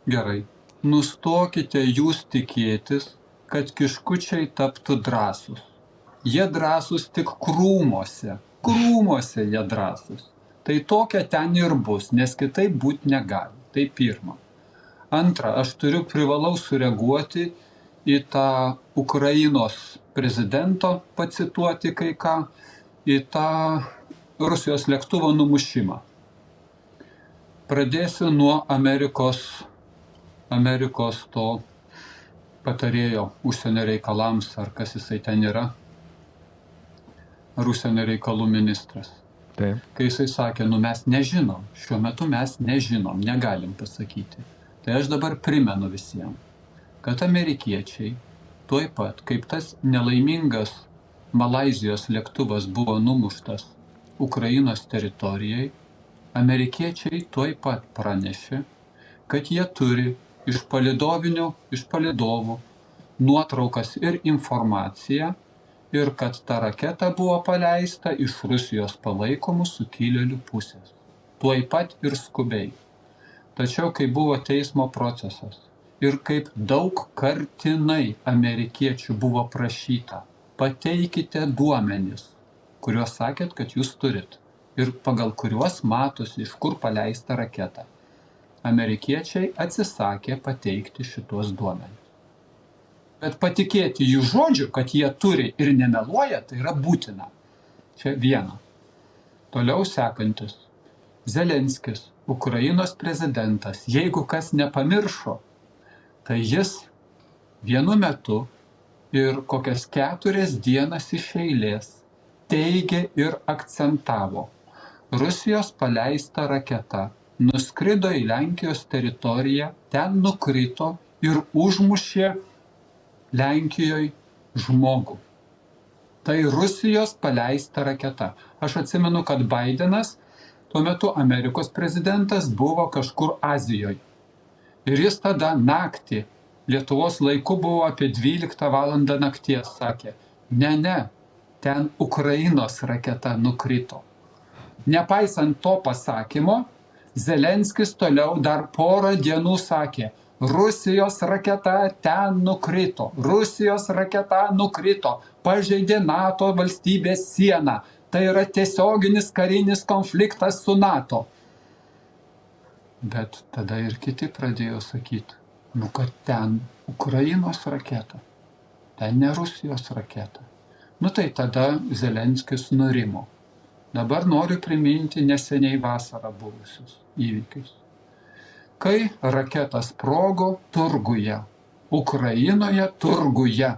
Gerai. Nustokite jūs tikėtis, kad kiškučiai taptų drąsūs. Jie drąsūs tik krūmuose. Krūmuose jie drąsūs. Tai tokia ten ir bus, nes kitaip būti negali. Tai pirma. Antra, aš privalau sureaguoti į tą Ukrainos prezidento, pacituoti kai ką, į tą Rusijos lėktuvo numušimą. Pradėsiu nuo Amerikos to patarėjo užsienio reikalams, ar kas jisai ten yra, ar užsienio reikalų ministras. Taip. Kai jisai sakė, mes nežinom, šiuo metu mes nežinom, negalim pasakyti. Tai aš dabar primenu visiems, kad amerikiečiai, tuoj pat, kaip tas nelaimingas Malaizijos lėktuvas buvo numuštas Ukrainos teritorijai, amerikiečiai tuoj pat pranešė, kad jie turi iš palydovų nuotraukas ir informaciją ir kad ta raketa buvo paleista iš Rusijos palaikomų sukilėlių pusės. Tuoj pat ir skubiai. Tačiau, kai buvo teismo procesas ir kaip daug kartinai amerikiečių buvo prašyta, pateikite duomenis, kuriuos sakėt, kad jūs turit ir pagal kuriuos matosi, iš kur paleista raketa. Amerikiečiai atsisakė pateikti šitos duomenis. Bet patikėti jų žodžiu, kad jie turi ir nemeluoja, tai yra būtina. Čia viena. Toliau sekantis. Zelenskis, Ukrainos prezidentas, jeigu kas nepamiršo, tai jis vienu metu ir kokias 4 dienas iš eilės teigė ir akcentavo. Rusijos paleista raketa nuskrido į Lenkijos teritoriją, ten nukrito ir užmušė Lenkijoje žmogų. Tai Rusijos paleista raketa. Aš atsimenu, kad Bidenas, tuo metu Amerikos prezidentas, buvo kažkur Azijoje. Ir jis tada naktį, Lietuvos laiku buvo apie 12 valandą nakties, sakė, ne, ten Ukrainos raketa nukrito. Nepaisant to pasakymo, Zelenskis toliau dar porą dienų sakė, Rusijos raketa ten nukrito, Rusijos raketa nukrito, pažeidė NATO valstybės sieną. Tai yra tiesioginis karinis konfliktas su NATO. Bet tada ir kiti pradėjo sakyti, kad ten Ukrainos raketa, ten ne Rusijos raketa. Tai tada Zelenskis nurimo. Dabar noriu priminti neseniai vasarą buvusius įvykius. Kai raketa sprogo turguje, Ukrainoje turguje.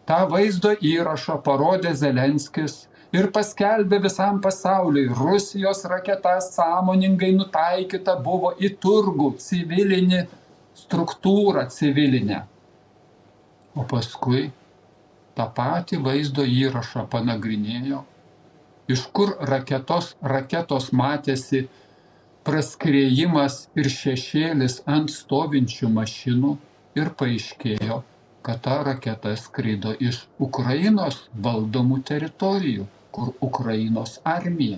tą vaizdo įrašą parodė Zelenskis ir paskelbė visam pasauliui, Rusijos raketa sąmoningai nutaikyta buvo į turgų civilinį struktūrą civilinę. O paskui tą patį vaizdo įrašą panagrinėjo, iš kur raketos matėsi praskriejimas ir šešėlis ant stovinčių mašinų ir paaiškėjo, kad ta raketa skrido iš Ukrainos valdomų teritorijų, kur Ukrainos armija.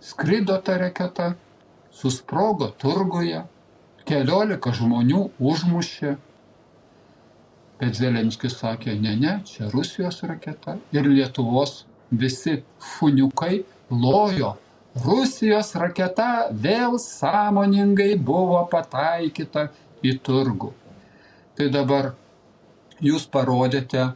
Skrido ta raketa, susprogo turguje, 14 žmonių užmušė. Bet Zelenskis sakė, ne, čia Rusijos raketa. Ir Lietuvos visi funiukai lojo. Rusijos raketa vėl sąmoningai buvo pataikyta į turgų. Tai dabar jūs parodėte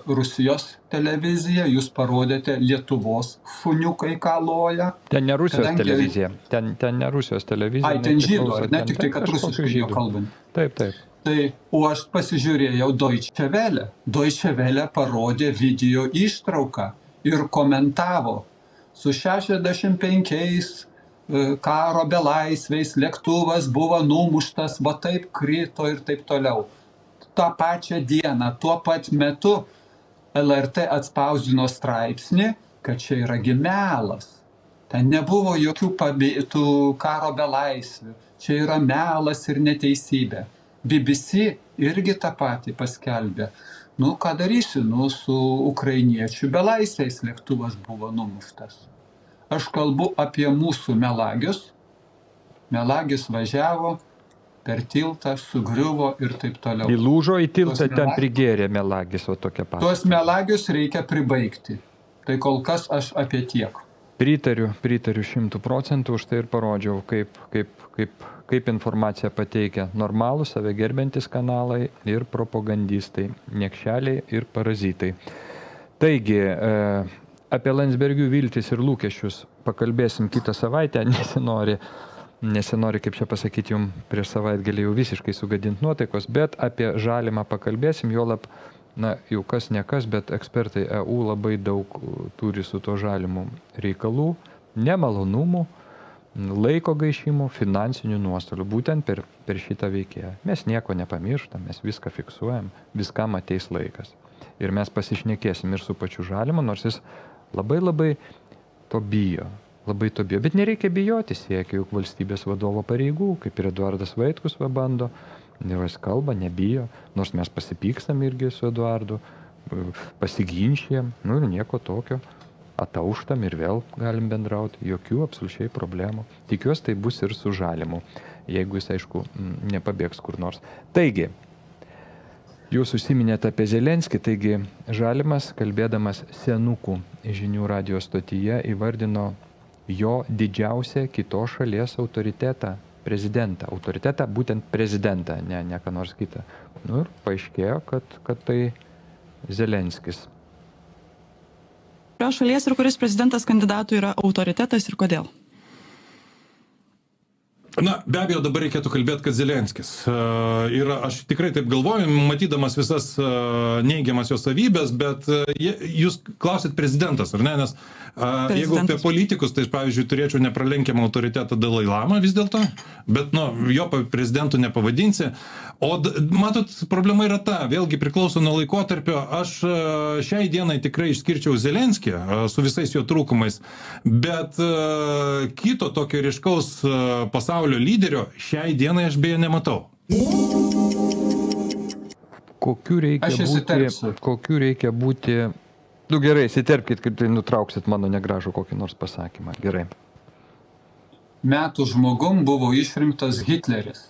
Rusijos televiziją, jūs parodėte Lietuvos funiukai, ką loja. Ten ne Rusijos televizija. Ten ne Rusijos televizija. Ai, ten žydų, ar ne tik tai, kad rusiškai kalbant. Taip, taip. Tai, o aš pasižiūrėjau Deutsche Welle. Deutsche Welle parodė video ištrauką ir komentavo. Su 65 karo belaisviais lėktuvas buvo numuštas, va taip krito ir taip toliau. tą pačią dieną, tuo pat metu LRT atspausdino straipsnį, kad čia yra melas. Ten nebuvo jokių tų karo belaisvių. Čia yra melas ir neteisybė. BBC irgi tą patį paskelbė. Nu, ką darysi, su ukrainiečių belaisviais lėktuvas buvo numuštas. Aš kalbu apie mūsų melagius. Melagis važiavo per tiltą, sugriuvo ir taip toliau. Įlūžo į tiltą, ten prigėrė melagis, o tokia pat. Tuos melagius reikia pribaigti. Tai kol kas aš apie tiek. Pritariu 100%, už tai ir parodžiau, kaip informaciją pateikia normalūs, save gerbiantis kanalai ir propagandistai, niekšeliai ir parazitai. Taigi, apie Landsbergių viltis ir lūkesčius pakalbėsim kitą savaitę, nesinori, kaip čia pasakyti, jums prieš savaitgalį jau visiškai sugadinti nuotaikos, bet apie žalimą pakalbėsim, juolab, jau kas ne kas, bet ekspertai EU labai daug turi su to žalimu reikalų, nemalonumų, laiko gaišimų, finansinių nuostolių, būtent per šitą veikėją. Mes nieko nepamirštam, mes viską fiksuojam, viskam ateis laikas. Ir mes pasišnekėsim ir su pačiu žalimu, nors jis labai to bijo. Bet nereikia bijoti, siekia juk valstybės vadovo pareigų, kaip ir Eduardas Vaitkus bando. Ir jis kalba, nebijo, nors mes pasipykstam irgi su Eduardu, pasiginčijam, ir nieko tokio, atauštam ir vėl galim bendrauti, jokių absoliučiai problemų. Tikiuosi, tai bus ir su žalimu, jeigu jis, aišku, nepabėgs kur nors. Taigi, jūs užsiminėte apie Zelenskį, taigi žalimas, kalbėdamas senukų žinių radijos stotyje, įvardino jo didžiausią kitos šalies autoritetą, prezidentą. Autoritetą, būtent prezidentą, ne ką nors kitą. Ir paaiškėjo, kad tai Zelenskis. Kurios šalies ir kuris prezidentas kandidatų yra autoritetas ir kodėl? Be abejo, dabar reikėtų kalbėti, kad Zelenskis. Ir aš tikrai taip galvoju, matydamas visas neigiamas jo savybės, bet jūs klausit prezidentas, ar ne? Nes jeigu apie politikus, tai pavyzdžiui, turėčiau nepralenkiamą autoritetą Dalai Lamą vis dėlto, bet jo prezidentų nepavadinsi. O matot, problema yra ta, vėlgi priklauso nuo laikotarpio, aš šiai dienai tikrai išskirčiau Zelenskį su visais jo trūkumais, bet kito tokio ryškaus pasaulio lyderio šiai dienai aš beje nematau. Kokiu reikia būti... Gerai, įsiterpkit, kaip tai nutrauksit mano negražų kokį nors pasakymą. Gerai. Metų žmogum buvo išrinktas Hitleris.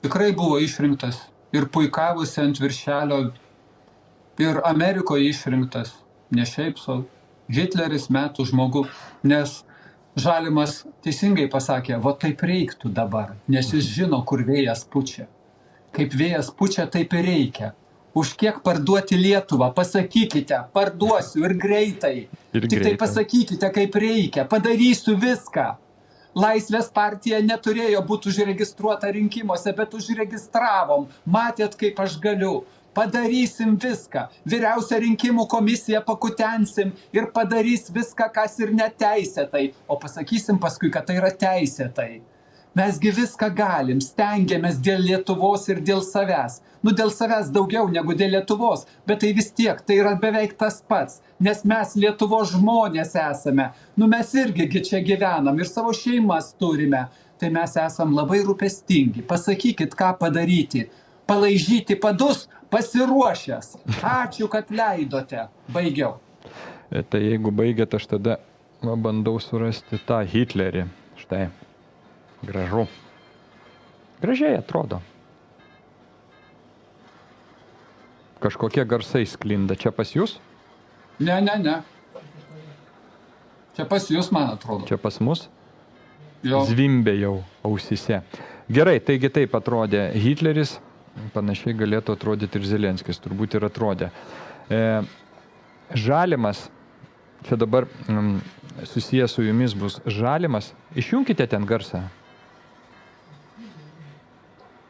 Tikrai buvo išrinktas ir puikavosi ant viršelio, ir Amerikoje išrinktas, ne šiaip sau. Hitleris metų žmogų, nes Žalimas teisingai pasakė, va taip reiktų dabar, nes jis žino, kur vėjas pučia. Kaip vėjas pučia, taip ir reikia. Už kiek parduoti Lietuvą, pasakykite, parduosiu ir greitai. Tik tai pasakykite, kaip reikia, padarysiu viską. Laisvės partija neturėjo būti užregistruota rinkimuose, bet užregistravom. Matėt, kaip aš galiu. Padarysim viską. Vyriausia rinkimų komisija pakutensim ir padarys viską, kas ir neteisėtai. O pasakysim paskui, kad tai yra teisėtai. Mesgi viską galim, stengiamės dėl Lietuvos ir dėl savęs. Dėl savęs daugiau negu dėl Lietuvos, bet tai vis tiek, tai yra beveik tas pats, nes mes Lietuvos žmonės esame. Mes irgi čia gyvenam ir savo šeimas turime, tai mes esam labai rūpestingi. Pasakykit, ką padaryti. palaižyti padus, pasiruošęs. Ačiū, kad leidote. Baigiau. Tai jeigu baigėt, aš tada bandau surasti tą Hitlerį. Štai. Gražu. Gražiai atrodo. Kažkokie garsai sklinda. Čia pas jūs? Ne. Čia pas jūs, man atrodo. Čia pas mus? Jo. Zvimbė jau ausyse. Gerai, taigi taip atrodė Hitleris, panašiai galėtų atrodyti ir Zelenskis, turbūt ir atrodė. Žalimas, čia dabar susijęs su jumis bus Žalimas, išjunkite ten garsą.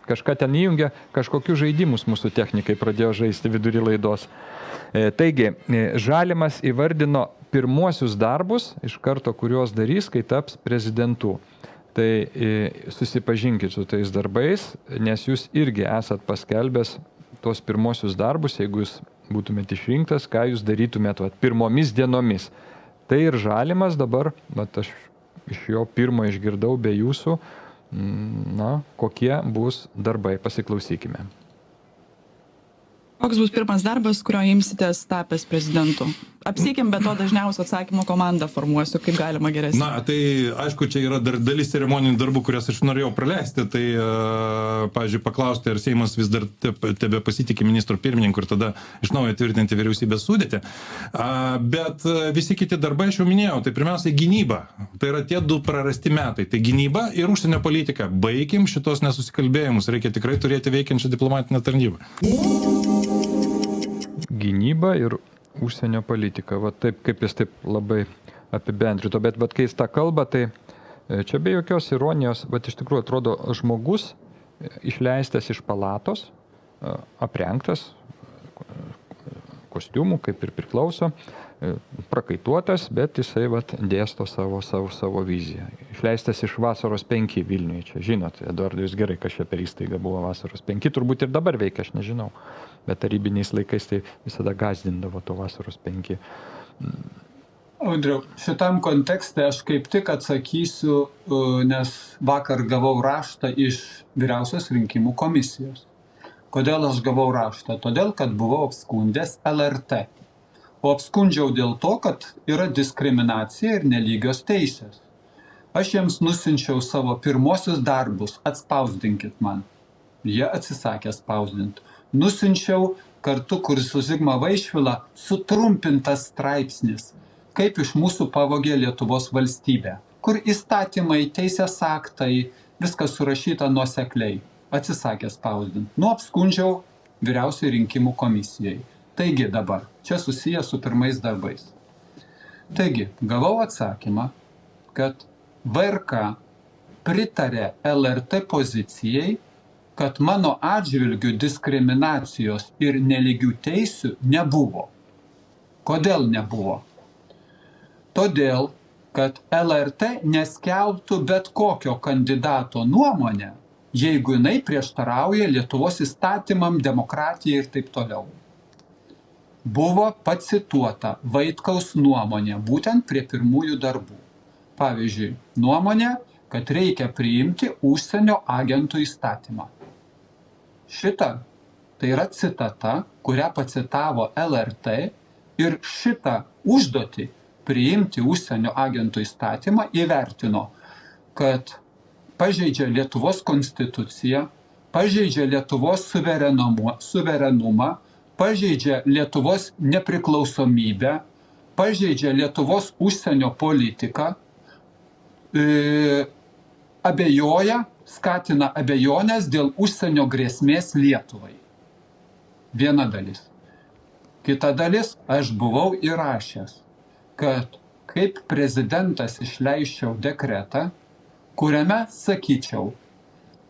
Kažką ten įjungia, kažkokius žaidimus mūsų technikai pradėjo žaisti vidury laidos. Taigi, Žalimas įvardino pirmuosius darbus, iš karto kuriuos darys, kai taps prezidentu. Tai susipažinkit su tais darbais, nes jūs irgi esat paskelbęs tos pirmuosius darbus, jeigu jūs būtumėt išrinktas, ką jūs darytumėt pirmomis dienomis. Tai ir Žalimas dabar, aš iš jo pirmo išgirdau be jūsų, kokie bus darbai, pasiklausykime. Koks bus pirmas darbas, kurio imsitės tapęs prezidentu? Apsikim, be to dažniausiai atsakymo komandą formuosiu, kaip galima geresnį. Tai aišku, čia yra dar dalis ceremoninių darbų, kurias aš norėjau praleisti. Tai, pavyzdžiui, paklausti, ar Seimas vis dar tebe pasitikė ministro pirmininku ir tada iš naujo tvirtinti vyriausybės sudėtį. Bet visi kiti darbai, aš jau minėjau, tai pirmiausiai gynyba. Tai yra tie 2 prarasti metai. Tai gynyba ir užsienio politika. Baikim šitos nesusikalbėjimus. Reikia tikrai turėti veikiančią diplomatinę tarnybą. Gynyba ir užsienio politika. Taip, kaip jis taip labai apibendrito. Bet kai jis tą kalba, tai čia be jokios ironijos, bet iš tikrųjų atrodo žmogus išleistas iš palatos, aprengtas kostiumų, kaip ir priklauso, prakaituotas, bet jisai dėsto savo viziją. Išleistas iš Vasaros 5 Vilniuje. Čia žinot, Eduardai, jūs gerai, kas čia per įstaiga buvo Vasaros 5, turbūt ir dabar veikia, aš nežinau. Bet tarybiniais laikais tai visada gazdindavo to Vasaros 5. Audriau, šitam kontekste aš kaip tik atsakysiu, nes vakar gavau raštą iš Vyriausios rinkimų komisijos. Kodėl aš gavau raštą? Todėl, kad buvau apskundęs LRT. O apskundžiau dėl to, kad yra diskriminacija ir nelygios teisės. Aš jiems nusinčiau savo pirmosius darbus, atspausdinkit man. Jie atsisakė spausdinti. Nusinčiau kartu kursu Zigmą Vaišvilą sutrumpintas straipsnis, kaip iš mūsų pavogė Lietuvos valstybė, kur įstatymai, teisės aktai, viskas surašyta nuosekliai. Atsisakė spausdinti. Apskundžiau Vyriausiai rinkimų komisijai. Taigi dabar, čia susiję su pirmais darbais. Taigi, gavau atsakymą, kad VRK pritarė LRT pozicijai, kad mano atžvilgių diskriminacijos ir nelygių teisių nebuvo. Kodėl nebuvo? Todėl, kad LRT neskelbtų bet kokio kandidato nuomonę, jeigu jinai prieštarauja Lietuvos įstatymam, demokratijai ir taip toliau. Buvo pacituota Vaitkaus nuomonė, būtent prie pirmųjų darbų. Pavyzdžiui, nuomonė, kad reikia priimti užsienio agentų įstatymą. Šita, tai yra citata, kurią pacitavo LRT ir šitą užduotį priimti užsienio agentų įstatymą įvertino, kad pažeidžia Lietuvos konstituciją, pažeidžia Lietuvos suverenumą, pažeidžia Lietuvos nepriklausomybę, pažeidžia Lietuvos užsienio politiką, abejoja, skatina abejonės dėl užsienio grėsmės Lietuvai. Viena dalis. Kita dalis, aš buvau įrašęs, kad kaip prezidentas išleisčiau dekretą, kuriame sakyčiau,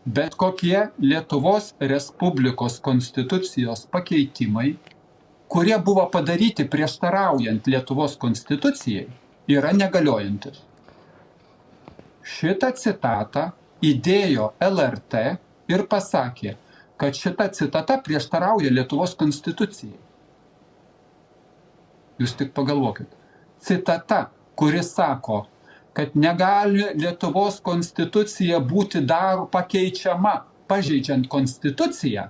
bet kokie Lietuvos Respublikos konstitucijos pakeitimai, kurie buvo padaryti prieštaraujant Lietuvos konstitucijai, yra negaliojantis. Šitą citatą įdėjo LRT ir pasakė, kad šita citata prieštarauja Lietuvos konstitucijai. Jūs tik pagalvokit. Citata, kuri sako, kad negali Lietuvos konstitucija būti pakeičiama pažeidžiant konstituciją,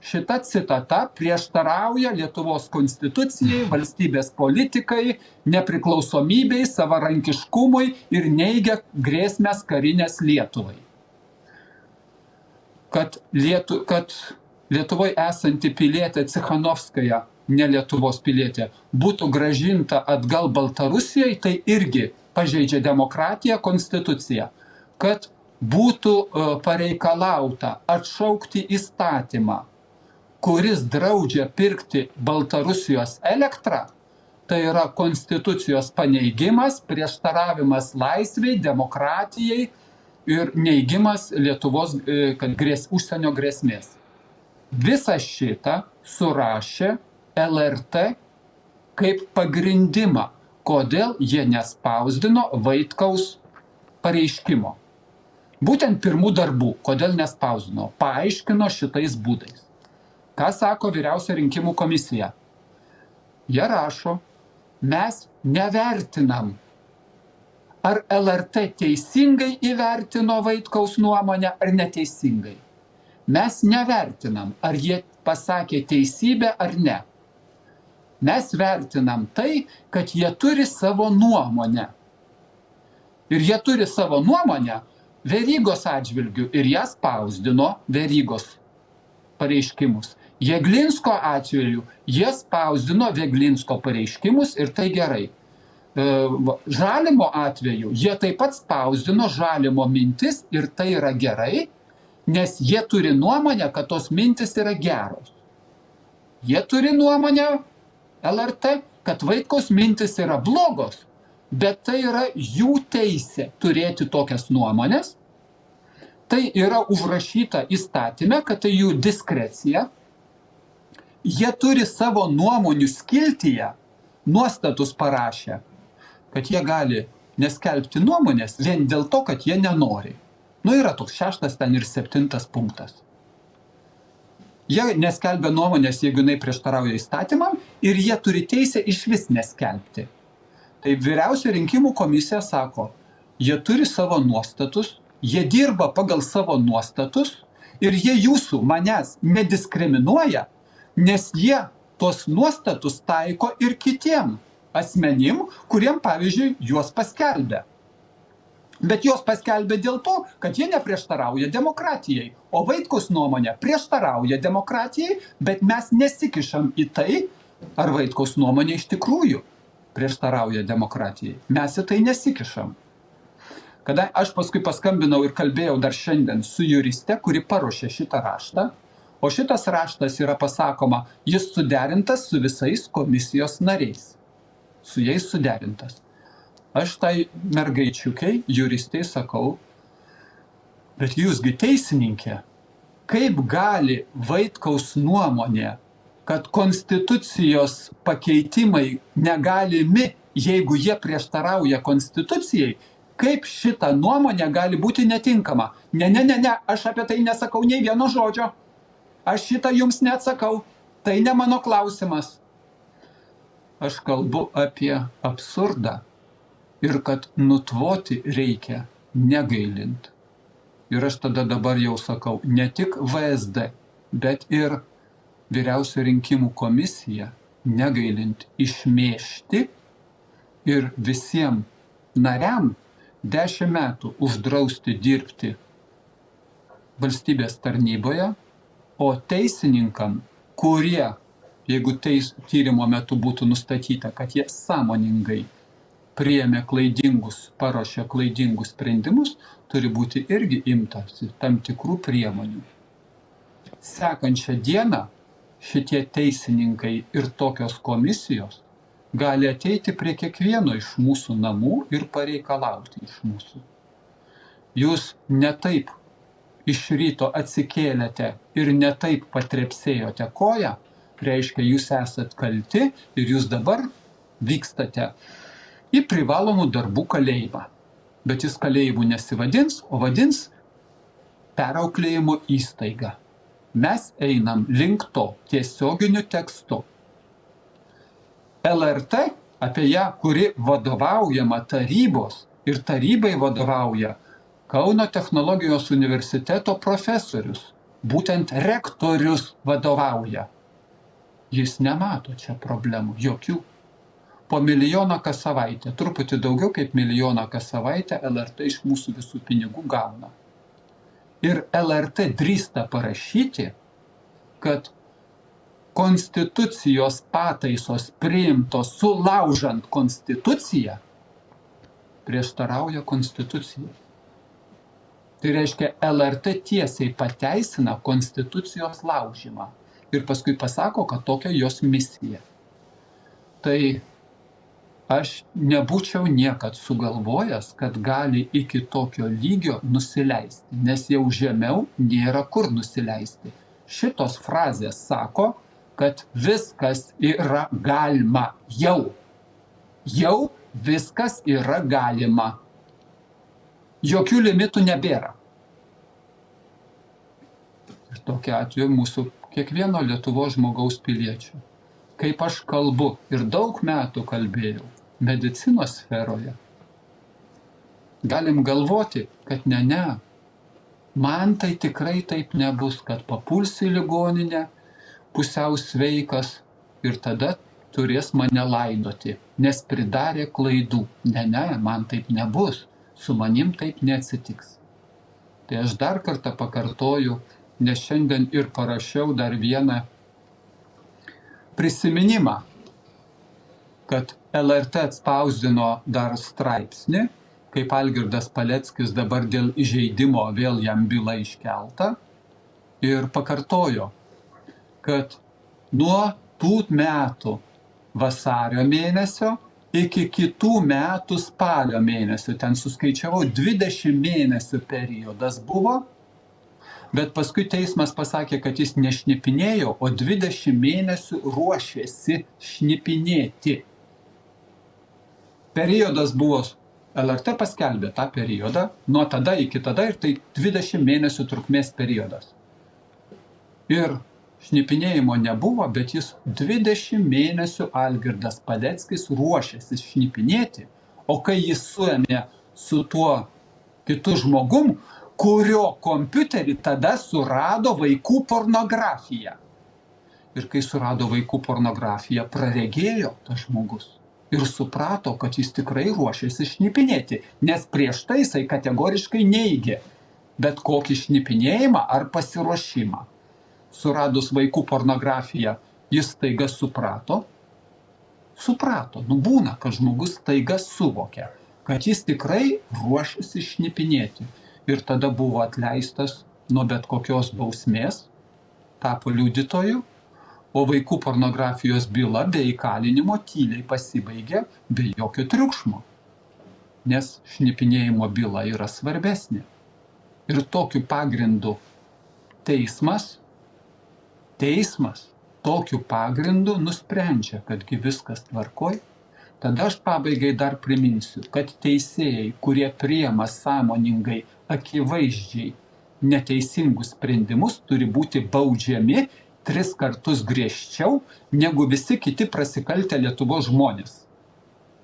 šita citata prieštarauja Lietuvos konstitucijai, valstybės politikai, nepriklausomybei, savarankiškumui ir neigia grėsmės karinės Lietuvai. Kad Lietuvoje esanti pilietė Cikhanovskaja, ne Lietuvos pilietė, būtų grąžinta atgal Baltarusijai, tai irgi pažeidžia demokratiją, konstituciją. Kad būtų pareikalauta atšaukti įstatymą, kuris draudžia pirkti Baltarusijos elektrą, tai yra konstitucijos paneigimas, prieštaravimas laisvei, demokratijai ir neigimas Lietuvos užsienio grėsmės. Visą šitą surašė LRT kaip pagrindimą, kodėl jie nespausdino Vaitkaus pareiškimo. Būtent pirmų darbų, kodėl nespausdino, paaiškino šitais būdais. Ką sako Vyriausia rinkimų komisija? Jie rašo, mes nevertinam, ar LRT teisingai įvertino Vaitkaus nuomonę ar neteisingai. Mes nevertinam, ar jie pasakė teisybę ar ne. Mes vertinam tai, kad jie turi savo nuomonę. Ir jie turi savo nuomonę Verygos atžvilgių ir ją spausdino Verygos pareiškimus. Jeglinsko atžvilgių jie spausdino Jeglinsko pareiškimus ir tai gerai. Žalimo atveju jie taip pat spausdino Žalimo mintis ir tai yra gerai, nes jie turi nuomonę, kad tos mintis yra geros. Jie turi nuomonę LRT, kad Vaitkaus mintis yra blogos, bet tai yra jų teisė turėti tokias nuomonės. Tai yra užrašyta įstatyme, kad tai jų diskrecija. Jie turi savo nuomonių skiltyje nuostatus parašę, kad jie gali neskelbti nuomonės vien dėl to, kad jie nenori. Yra toks 6 ten ir 7 punktas. Jie neskelbia nuomonės, jeigu jinai prieštarauja įstatymam, ir jie turi teisę išvis neskelbti. Tai Vyriausia rinkimų komisija sako, jie turi savo nuostatus, jie dirba pagal savo nuostatus ir jie jūsų manęs nediskriminuoja, nes jie tos nuostatus taiko ir kitiem asmenim, kuriem, pavyzdžiui, juos paskelbė. Bet juos paskelbė dėl to, kad jie neprieštarauja demokratijai, o Vaitkaus nuomonė prieštarauja demokratijai, bet mes nesikišam į tai, ar Vaitkaus nuomonė iš tikrųjų prieštarauja demokratijai. Mes į tai nesikišam. Kada aš paskui paskambinau ir kalbėjau dar šiandien su juriste, kuri paruošė šitą raštą, o šitas raštas yra pasakoma, jis suderintas su visais komisijos nariais. Su jais suderintas. Aš tai mergaičiukai, juristei sakau, bet jūsgi teisininkė, kaip gali Vaitkaus nuomonė, kad konstitucijos pakeitimai negalimi, jeigu jie prieštarauja konstitucijai, kaip šita nuomonė gali būti netinkama? Ne, aš apie tai nesakau nei vieno žodžio. Aš šitą jums neatsakau. Tai ne mano klausimas. Aš kalbu apie absurdą ir kad nutvoti reikia negailint. Ir aš tada dabar jau sakau, ne tik VSD, bet ir Vyriausia rinkimų komisija negailint išmėžti ir visiems nariam 10 metų uždrausti dirbti valstybės tarnyboje, o teisininkam, kurie, jeigu tyrimo metu būtų nustatyta, kad jie sąmoningai priėmė paruošė klaidingus sprendimus, turi būti irgi imtasi tam tikrų priemonių. Sekančią dieną šitie teisininkai ir tokios komisijos gali ateiti prie kiekvieno iš mūsų namų ir pareikalauti iš mūsų. Jūs ne taip iš ryto atsikėlėte ir ne taip patrepsėjote koją, reiškia, jūs esat kalti ir jūs dabar vykstate į privalomų darbų kalėjimą. Bet jis kalėjimu nesivadins, o vadins perauklėjimo įstaiga. Mes einam link to tiesioginiu tekstu. LRT, apie ją, kuri vadovaujama tarybos ir tarybai vadovauja Kauno technologijos universiteto profesorius būtent rektorius vadovauja. Jis nemato čia problemų, jokių. Po milijoną kas savaitę, truputį daugiau kaip milijoną kas savaitę LRT iš mūsų visų pinigų gauna. Ir LRT drįsta parašyti, kad konstitucijos pataisos priimtos sulaužant konstituciją prieštarauja konstitucijai. Tai reiškia, LRT tiesiai pateisina konstitucijos laužymą ir paskui pasako, kad tokia jos misija. Tai aš nebūčiau niekad sugalvojęs, kad gali iki tokio lygio nusileisti, nes jau žemiau nėra kur nusileisti. Šitos frazės sako, kad viskas yra galima jau. Jau viskas yra galima. Jokių limitų nebėra. Ir tokia atveju mūsų kiekvieno Lietuvos žmogaus piliečio. Kaip aš kalbu ir daug metų kalbėjau medicinos sferoje, galim galvoti, kad ne, man tai tikrai taip nebus, kad papulsi į ligoninę, pusiau sveikas ir tada turės mane laidoti, nes pridarė klaidų. Ne, man taip nebus, su manim taip neatsitiks. Tai aš dar kartą pakartoju, nes šiandien ir parašiau dar vieną prisiminimą, kad LRT atspausdino dar straipsnį, kaip Algirdas Paleckis dabar dėl įžeidimo vėl jam byla iškelta, ir pakartojo, kad nuo tų metų vasario mėnesio iki kitų metų spalio mėnesio, ten suskaičiavau 20 mėnesių periodas buvo, bet paskui teismas pasakė, kad jis nešnipinėjo, o 20 mėnesių ruošėsi šnipinėti. Periodas buvo, LRT paskelbė tą periodą, nuo tada iki tada ir tai 20 mėnesių trukmės periodas. Ir šnipinėjimo nebuvo, bet jis 20 mėnesių Algirdas Paleckis ruošėsi šnipinėti, o kai jis suėmė su tuo kitu žmogum, kurio kompiuterį tada surado vaikų pornografiją. Ir kai surado vaikų pornografiją, praregėjo tas žmogus ir suprato, kad jis tikrai ruošėsi šnipinėti, nes prieš tai jisai kategoriškai neigė bet kokį šnipinėjimą ar pasiruošimą. Suradus vaikų pornografiją, jis staiga suprato, būna, kad žmogus staiga suvokia, kad jis tikrai ruošiasi šnipinėti. Ir tada buvo atleistas nuo bet kokios bausmės, tapo liudytoju, o vaikų pornografijos byla be įkalinimo tyliai pasibaigė be jokio triukšmo, nes šnipinėjimo byla yra svarbesnė. Ir tokiu pagrindu teismas tokiu pagrindu nusprendžia, kadgi viskas tvarkoj. Tada aš pabaigai dar priminsiu, kad teisėjai, kurie priima sąmoningai, akivaizdžiai neteisingus sprendimus, turi būti baudžiami 3 kartus griežčiau, negu visi kiti prasikaltę Lietuvos žmonės.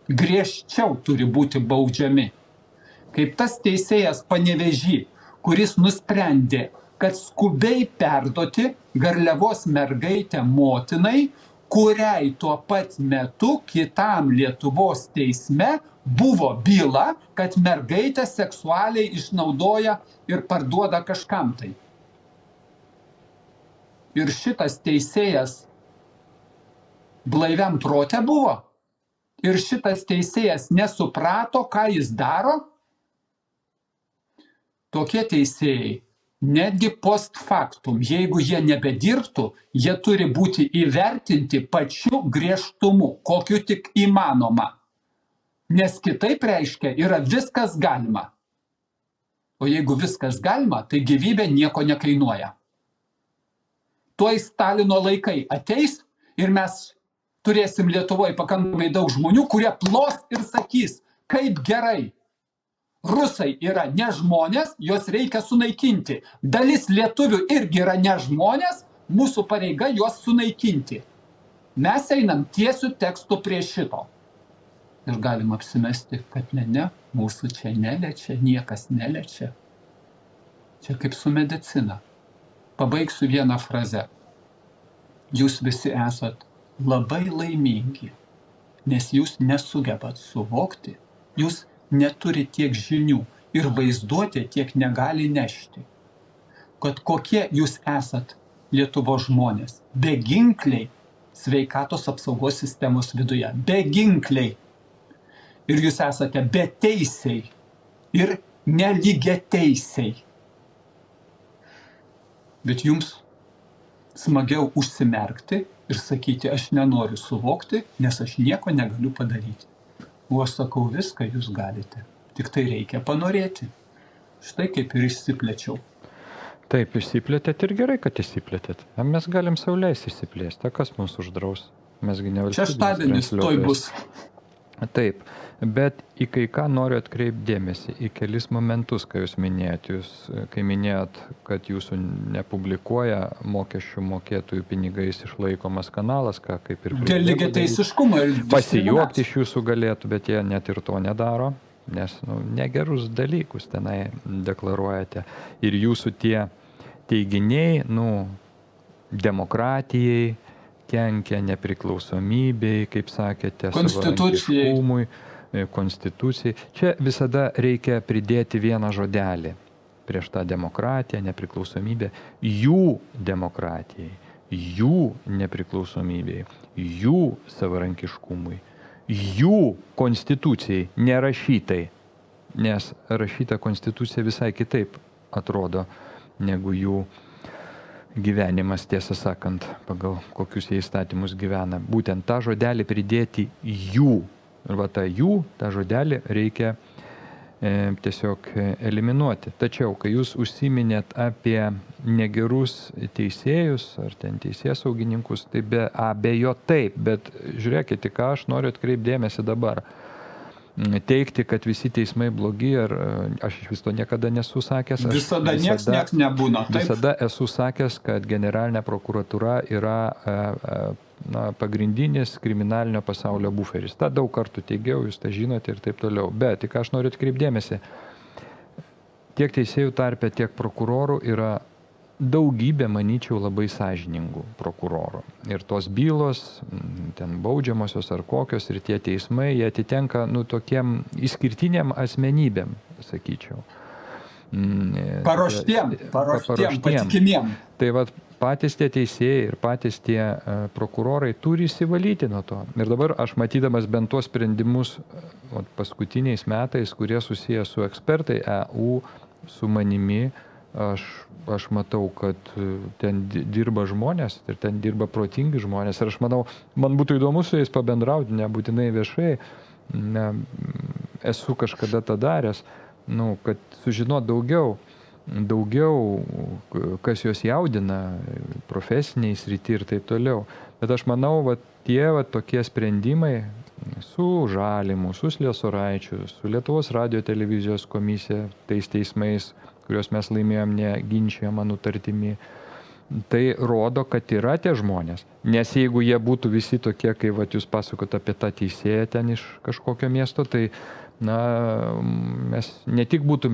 Griežčiau turi būti baudžiami. Kaip tas teisėjas Panevėžy, kuris nusprendė, kad skubiai perduoti Garliavos mergaitę motinai, kuriai tuo pat metu kitam Lietuvos teisme buvo byla, kad mergaitę seksualiai išnaudoja ir parduoda kažkam tai. Ir šitas teisėjas blaiviam prote buvo. Ir šitas teisėjas nesuprato, ką jis daro. Tokie teisėjai, netgi post factum, jeigu jie nebedirbtų, jie turi būti įvertinti pačiu griežtumu, kokiu tik įmanoma. Nes kitaip reiškia, yra viskas galima. O jeigu viskas galima, tai gyvybė nieko nekainuoja. Tuoj Stalino laikai ateis ir mes turėsim Lietuvoje pakankamai daug žmonių, kurie plos ir sakys, kaip gerai. Rusai yra ne žmonės, juos reikia sunaikinti. Dalis lietuvių irgi yra ne žmonės, mūsų pareiga juos sunaikinti. Mes einam tiesiu tekstu prie šito. Ir galim apsimesti, kad ne, mūsų čia neliečia, niekas neliečia. Čia kaip su medicina. pabaigsiu vieną frazę. Jūs visi esat labai laimingi, nes jūs nesugebat suvokti, jūs neturi tiek žinių ir vaizduotė tiek negali nešti, kad kokie jūs esat Lietuvos žmonės, beginkliai sveikatos apsaugos sistemos viduje, beginkliai. Ir jūs esate beteisiai ir nelygiateisiai. Bet jums smagiau užsimerkti ir sakyti, aš nenoriu suvokti, nes aš nieko negaliu padaryti. O aš sakau, viską jūs galite, tik tai reikia panorėti. Štai kaip ir išsiplėčiau. Taip, išsiplėtėt ir gerai, kad išsiplėtėt. Mes galim sau leisti išsiplėsti, kas mums uždraus? Mesgi ne valstybinis Šeštadienis toj bus. Taip, bet į kai ką noriu atkreipti dėmesį, į kelis momentus, kai jūs minėjot. Jūs, kai minėjot, kad jūsų nepublikuoja mokesčių mokėtojų pinigais išlaikomas kanalas, ką kaip ir... Dėl lygiateisiškumo ir pasijuokti iš jūsų galėtų, bet jie net ir to nedaro, nes negerus dalykus tenai deklaruojate. Ir jūsų tie teiginiai, demokratijai, kenkia nepriklausomybei, kaip sakėte, savarankiškumui, konstitucijai. Čia visada reikia pridėti vieną žodelį prieš tą demokratiją, nepriklausomybę, jų demokratijai, jų nepriklausomybei, jų savarankiškumui, jų konstitucijai, nerašytai, nes rašyta konstitucija visai kitaip atrodo negu jų gyvenimas, tiesą sakant, pagal kokius jie įstatymus gyvena. Būtent tą žodelį pridėti jų. Ir tą žodelį reikia tiesiog eliminuoti. Tačiau, kai jūs užsiminėt apie negerus teisėjus ar ten teisėsaugininkus, tai be abejo taip, bet žiūrėkite, ką aš noriu atkreipti dėmesį dabar. Teigti, kad visi teismai blogi, ar aš iš vis to niekada nesu sakęs. Visada nieks nebūna. Taip? Visada esu sakęs, kad generalinė prokuratūra yra pagrindinis kriminalinio pasaulio buferis. Ta daug kartų teigiau, jūs tą žinote ir taip toliau. Bet tik aš noriu atkreipti dėmesį, tiek teisėjų tarpe, tiek prokurorų yra daugybė, manyčiau, labai sąžiningų prokurorų. Ir tos bylos, ten baudžiamosios ar kokios, ir tie teismai, jie atitenka tokiem išskirtiniam asmenybėm, sakyčiau. Paruoštiem, patikimiem. Tai patys tie teisėjai ir patys tie prokurorai turi įsivalyti nuo to. Ir dabar aš matydamas bent tuos sprendimus paskutiniais metais, kurie susiję su ekspertai EU, su manimi, aš matau, kad ten dirba žmonės ir ten dirba protingi žmonės. Ir aš manau, man būtų įdomu su jais pabendrauti, nebūtinai viešai. Esu kažkada tą daręs, kad sužinot daugiau, kas juos jaudina profesiniai srity ir taip toliau. Bet aš manau, tie tokie sprendimai su Žalimu, su Sliesoraičiu, su Lietuvos radio televizijos komisija, tais teismais, kuriuos mes laimėjom neginčiamą nutartimi, tai rodo, kad yra tie žmonės. Nes jeigu jie būtų visi tokie, kai jūs pasakot apie tą teisėją ten iš kažkokio miesto, tai mes ne tik būtų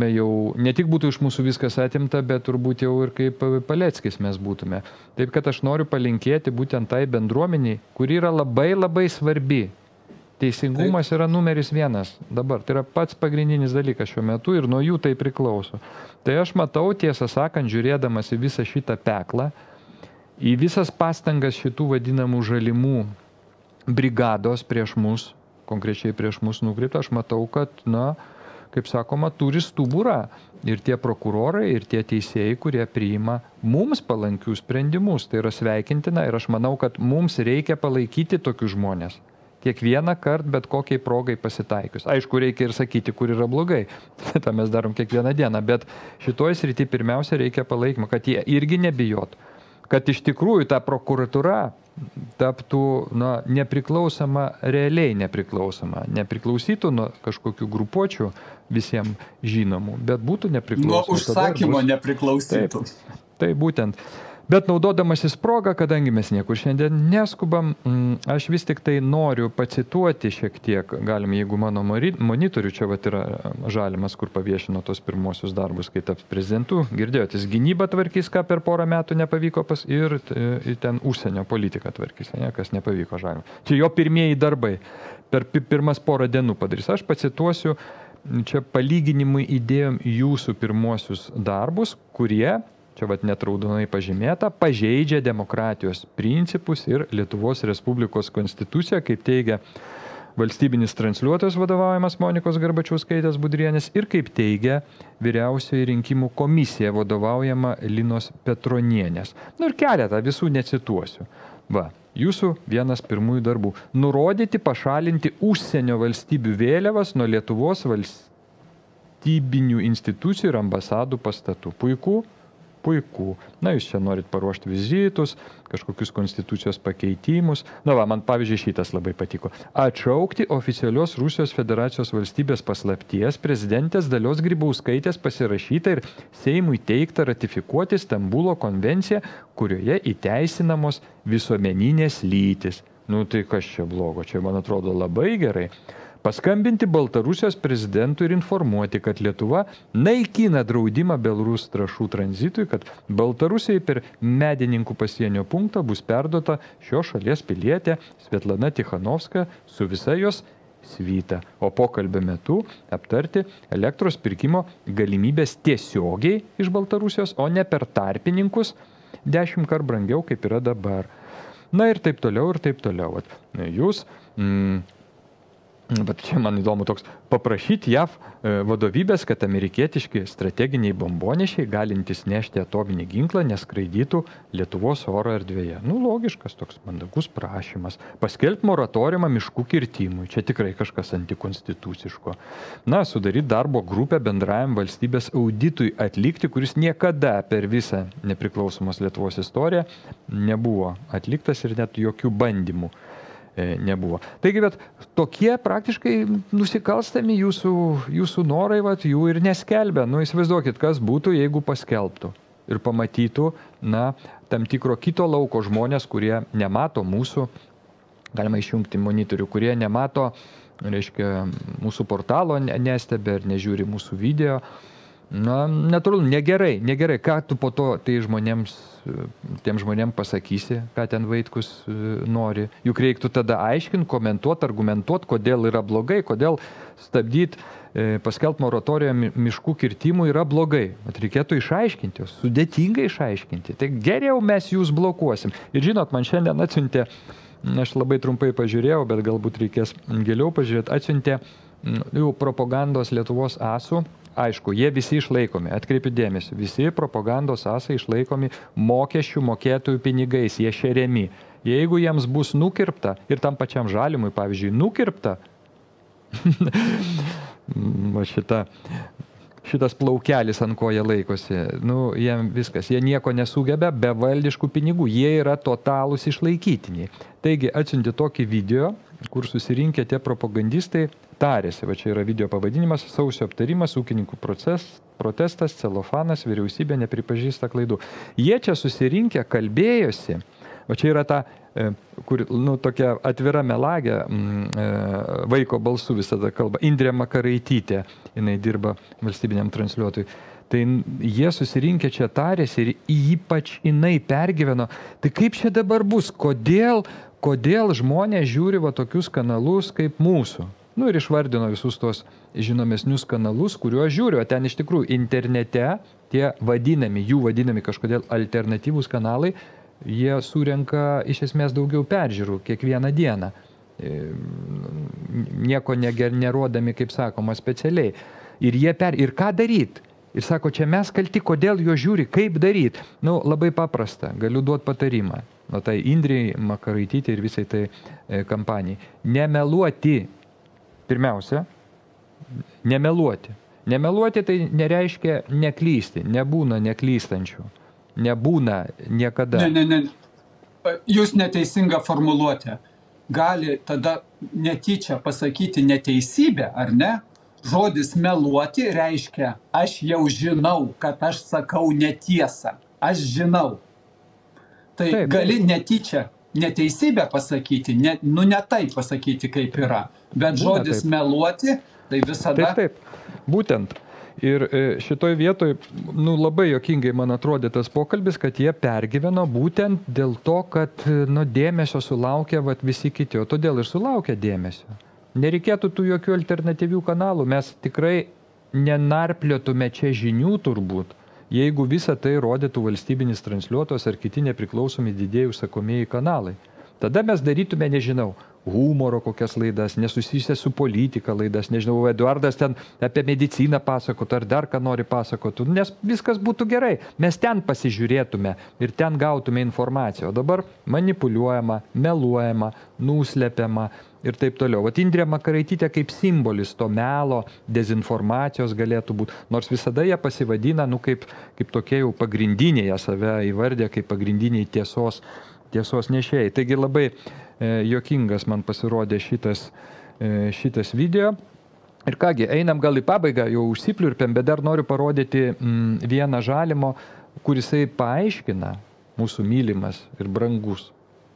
iš mūsų viskas atimta, bet turbūt jau ir kaip Paleckis mes būtume. Taip, kad aš noriu palinkėti būtent tai bendruomeniai, kuri yra labai labai svarbi. Teisingumas yra numeris 1 dabar. Tai yra pats pagrindinis dalykas šiuo metu ir nuo jų tai priklauso. Tai aš matau, tiesą sakant, žiūrėdamas į visą šitą peklą, į visas pastangas šitų vadinamų žalimų brigados prieš mus, konkrečiai prieš mus nukreipta, aš matau, kad, kaip sakoma, turi stuburą ir tie prokurorai, ir tie teisėjai, kurie priima mums palankius sprendimus. Tai yra sveikintina ir aš manau, kad mums reikia palaikyti tokius žmonės. Kiekvieną kartą, bet kokiai progai pasitaikius. Aišku, reikia ir sakyti, kur yra blogai. Ta mes darom kiekvieną dieną, bet šitoj srity pirmiausia reikia palaikymą, kad jie irgi nebijotų. Kad iš tikrųjų ta prokuratūra taptų nepriklausoma, realiai nepriklausoma. Nepriklausytų nuo kažkokių grupuočių visiems žinomų, bet būtų nepriklausoma. Nuo užsakymo nepriklausytų. Tai būtent. Bet naudodamasis progą, kadangi mes niekur šiandien neskubam, aš vis tik tai noriu pacituoti šiek tiek, galim, jeigu mano monitorių, čia vat yra Žalimas, kur paviešino tos pirmosius darbus, kai taps prezidentu, girdėjot, jis gynybą tvarkys, ką per porą metų nepavyko ir ten užsienio politiką tvarkys, ne, kas nepavyko Žalimui. Čia jo pirmieji darbai, per pirmas porą dienų padarys. Aš pacituosiu, čia palyginimui įdėjom jūsų pirmosius darbus, kurie, čia vat net raudonai pažymėta, pažeidžia demokratijos principus ir Lietuvos Respublikos konstituciją, kaip teigia valstybinis transliuotojas vadovaujamas Monikos Garbačiauskaitės Budrienės ir kaip teigia Vyriausioji rinkimų komisija vadovaujama Linos Petronienės. Nu ir keletą visų necituosiu. Va, jūsų vienas pirmųjų darbų. Nurodyti, pašalinti užsienio valstybių vėliavas nuo Lietuvos valstybinių institucijų ir ambasadų pastatų. Puiku? Puiku. Na, jūs čia norit paruošti vizitus, kažkokius konstitucijos pakeitimus. Na, va, man pavyzdžiui šitas labai patiko. Atšaukti oficialios Rusijos Federacijos valstybės paslapties prezidentės Dalios Grybauskaitės pasirašytą ir Seimui teiktą ratifikuoti Stambulo konvenciją, kurioje įteisinamos visuomeninės lytis. Nu, tai kas čia blogo? Čia, man atrodo, labai gerai. Paskambinti Baltarusijos prezidentui ir informuoti, kad Lietuva naikina draudimą Belarus trąšų tranzitui, kad Baltarusijai per Medininkų pasienio punktą bus perduota šios šalies pilietė Svetlana Tikhanovska su visa jos svita. O pokalbio metu aptarti elektros pirkimo galimybės tiesiogiai iš Baltarusijos, o ne per tarpininkus 10 kart brangiau, kaip yra dabar. Na ir taip toliau, ir taip toliau. Jūs... Bet čia man įdomu toks, paprašyti JAV vadovybės, kad amerikietiški strateginiai bombonešiai, galintys nešti atominį ginklą, neskraidytų Lietuvos oro erdvėje. Nu, logiškas toks mandagus prašymas. Paskelbti moratoriumą miškų kirtimui. Čia tikrai kažkas antikonstituciško. Na, sudaryti darbo grupę bendrajam valstybės auditui atlikti, kuris niekada per visą nepriklausomos Lietuvos istoriją nebuvo atliktas ir net jokių bandymų nebuvo. Taigi, bet tokie praktiškai nusikalstami jūsų norai, vat, jų ir neskelbia. Nu, įsivaizduokit, kas būtų, jeigu paskelbtų ir pamatytų, na, tam tikro kito lauko žmonės, kurie nemato mūsų, galima išjungti monitorių, kurie nemato, reiškia, mūsų portalo nestebė ir nežiūri mūsų video. Na, neturiu, negerai. Ką tu po to tiem žmonėms pasakysi, ką ten Vaitkus nori. Juk reiktų tada aiškinti, komentuoti, argumentuoti, kodėl yra blogai, kodėl stabdyti, paskelbti moratoriją miškų kirtimų yra blogai. Bet reikėtų išaiškinti, sudėtingai išaiškinti. Tai geriau mes jūs blokuosim. Ir žinot, man šiandien atsiuntė, aš labai trumpai pažiūrėjau, bet galbūt reikės giliau pažiūrėti, atsiuntė jau propagandos Lietuvos asų. Aišku, jie visi išlaikomi, atkreipiu dėmesį, visi propagandos asai išlaikomi mokesčių mokėtojų pinigais, jie šeriami. Jeigu jiems bus nukirpta ir tam pačiam Žalimui, pavyzdžiui, nukirpta, šitas plaukelis, ant ko jie laikosi, nu, jiem viskas, jie nieko nesugeba be valdiškų pinigų, jie yra totalūs išlaikytiniai. Taigi, atsiunti tokį video, kur susirinkę tie propagandistai tarėsi, va čia yra video pavadinimas, sausio aptarimas, ūkininkų protestas, celofanas, vyriausybė nepripažįsta klaidų. Jie čia susirinkę kalbėjosi, va čia yra ta, kur, nu, tokia atvira melagė, vaiko balsu visada kalba, Indrė Makaraitytė, jinai dirba valstybiniam transliuotojui. Tai jie susirinkę čia tarėsi ir ypač jinai pergyveno, tai kaip čia dabar bus, kodėl žmonės žiūri va tokius kanalus kaip mūsų. Nu ir išvardino visus tos žinomesnius kanalus, kuriuos žiūriu, o ten iš tikrųjų internete tie jų vadinami kažkodėl alternatyvūs kanalai, jie surenka iš esmės daugiau peržiūrų kiekvieną dieną. Nieko nerodami, kaip sakoma, specialiai. Ir ką daryti? Ir sako, čia mes kalti, kodėl jo žiūri, kaip daryti. Nu, labai paprasta, galiu duoti patarimą. Nu, tai Indrei Makaraitytė ir visai tai kampanijai. Nemeluoti. Pirmiausia, nemeluoti. Nemeluoti tai nereiškia neklysti. Nebūna neklystančių. Nebūna niekada. Ne. Jūs neteisinga formuluotė. Gali tada netyčia pasakyti neteisybę, ar ne? Žodis meluoti reiškia, aš jau žinau, kad aš sakau netiesą. Aš žinau. tai gali netyčia neteisybę pasakyti, ne taip pasakyti, kaip yra, bet žodis meluoti, tai visada... Taip. Būtent. Ir šitoj vietoj, labai juokingai man atrodė tas pokalbis, kad jie pergyveno būtent dėl to, kad dėmesio sulaukia visi kiti, o todėl ir sulaukia dėmesio. Nereikėtų tų jokių alternatyvių kanalų, mes tikrai nenarpliotume čia žinių turbūt, jeigu visą tai rodytų valstybinis transliuotojas ar kiti nepriklausomi didieji užsakomieji kanalai. Tada mes darytume, nežinau, humoro kokias laidas, nesusijusias su politika laidas, nežinau, Eduardas ten apie mediciną pasakotų ar dar ką nori pasakotų, nes viskas būtų gerai. Mes ten pasižiūrėtume ir ten gautume informaciją. O dabar manipuliuojama, meluojama, nuslepiama ir taip toliau. Vat Indrė Makaraitytė kaip simbolis to melo, dezinformacijos galėtų būti, nors visada jie pasivadina, kaip tokie jau pagrindiniai, jie save įvardė kaip pagrindiniai tiesos nešėjai. Taigi labai juokingas man pasirodė šitas video. Ir kągi, einam gal į pabaigą, jau užsipliurpėm, bet dar noriu parodyti vieną Žalimo, kurisai paaiškina, mūsų mylimas ir brangus,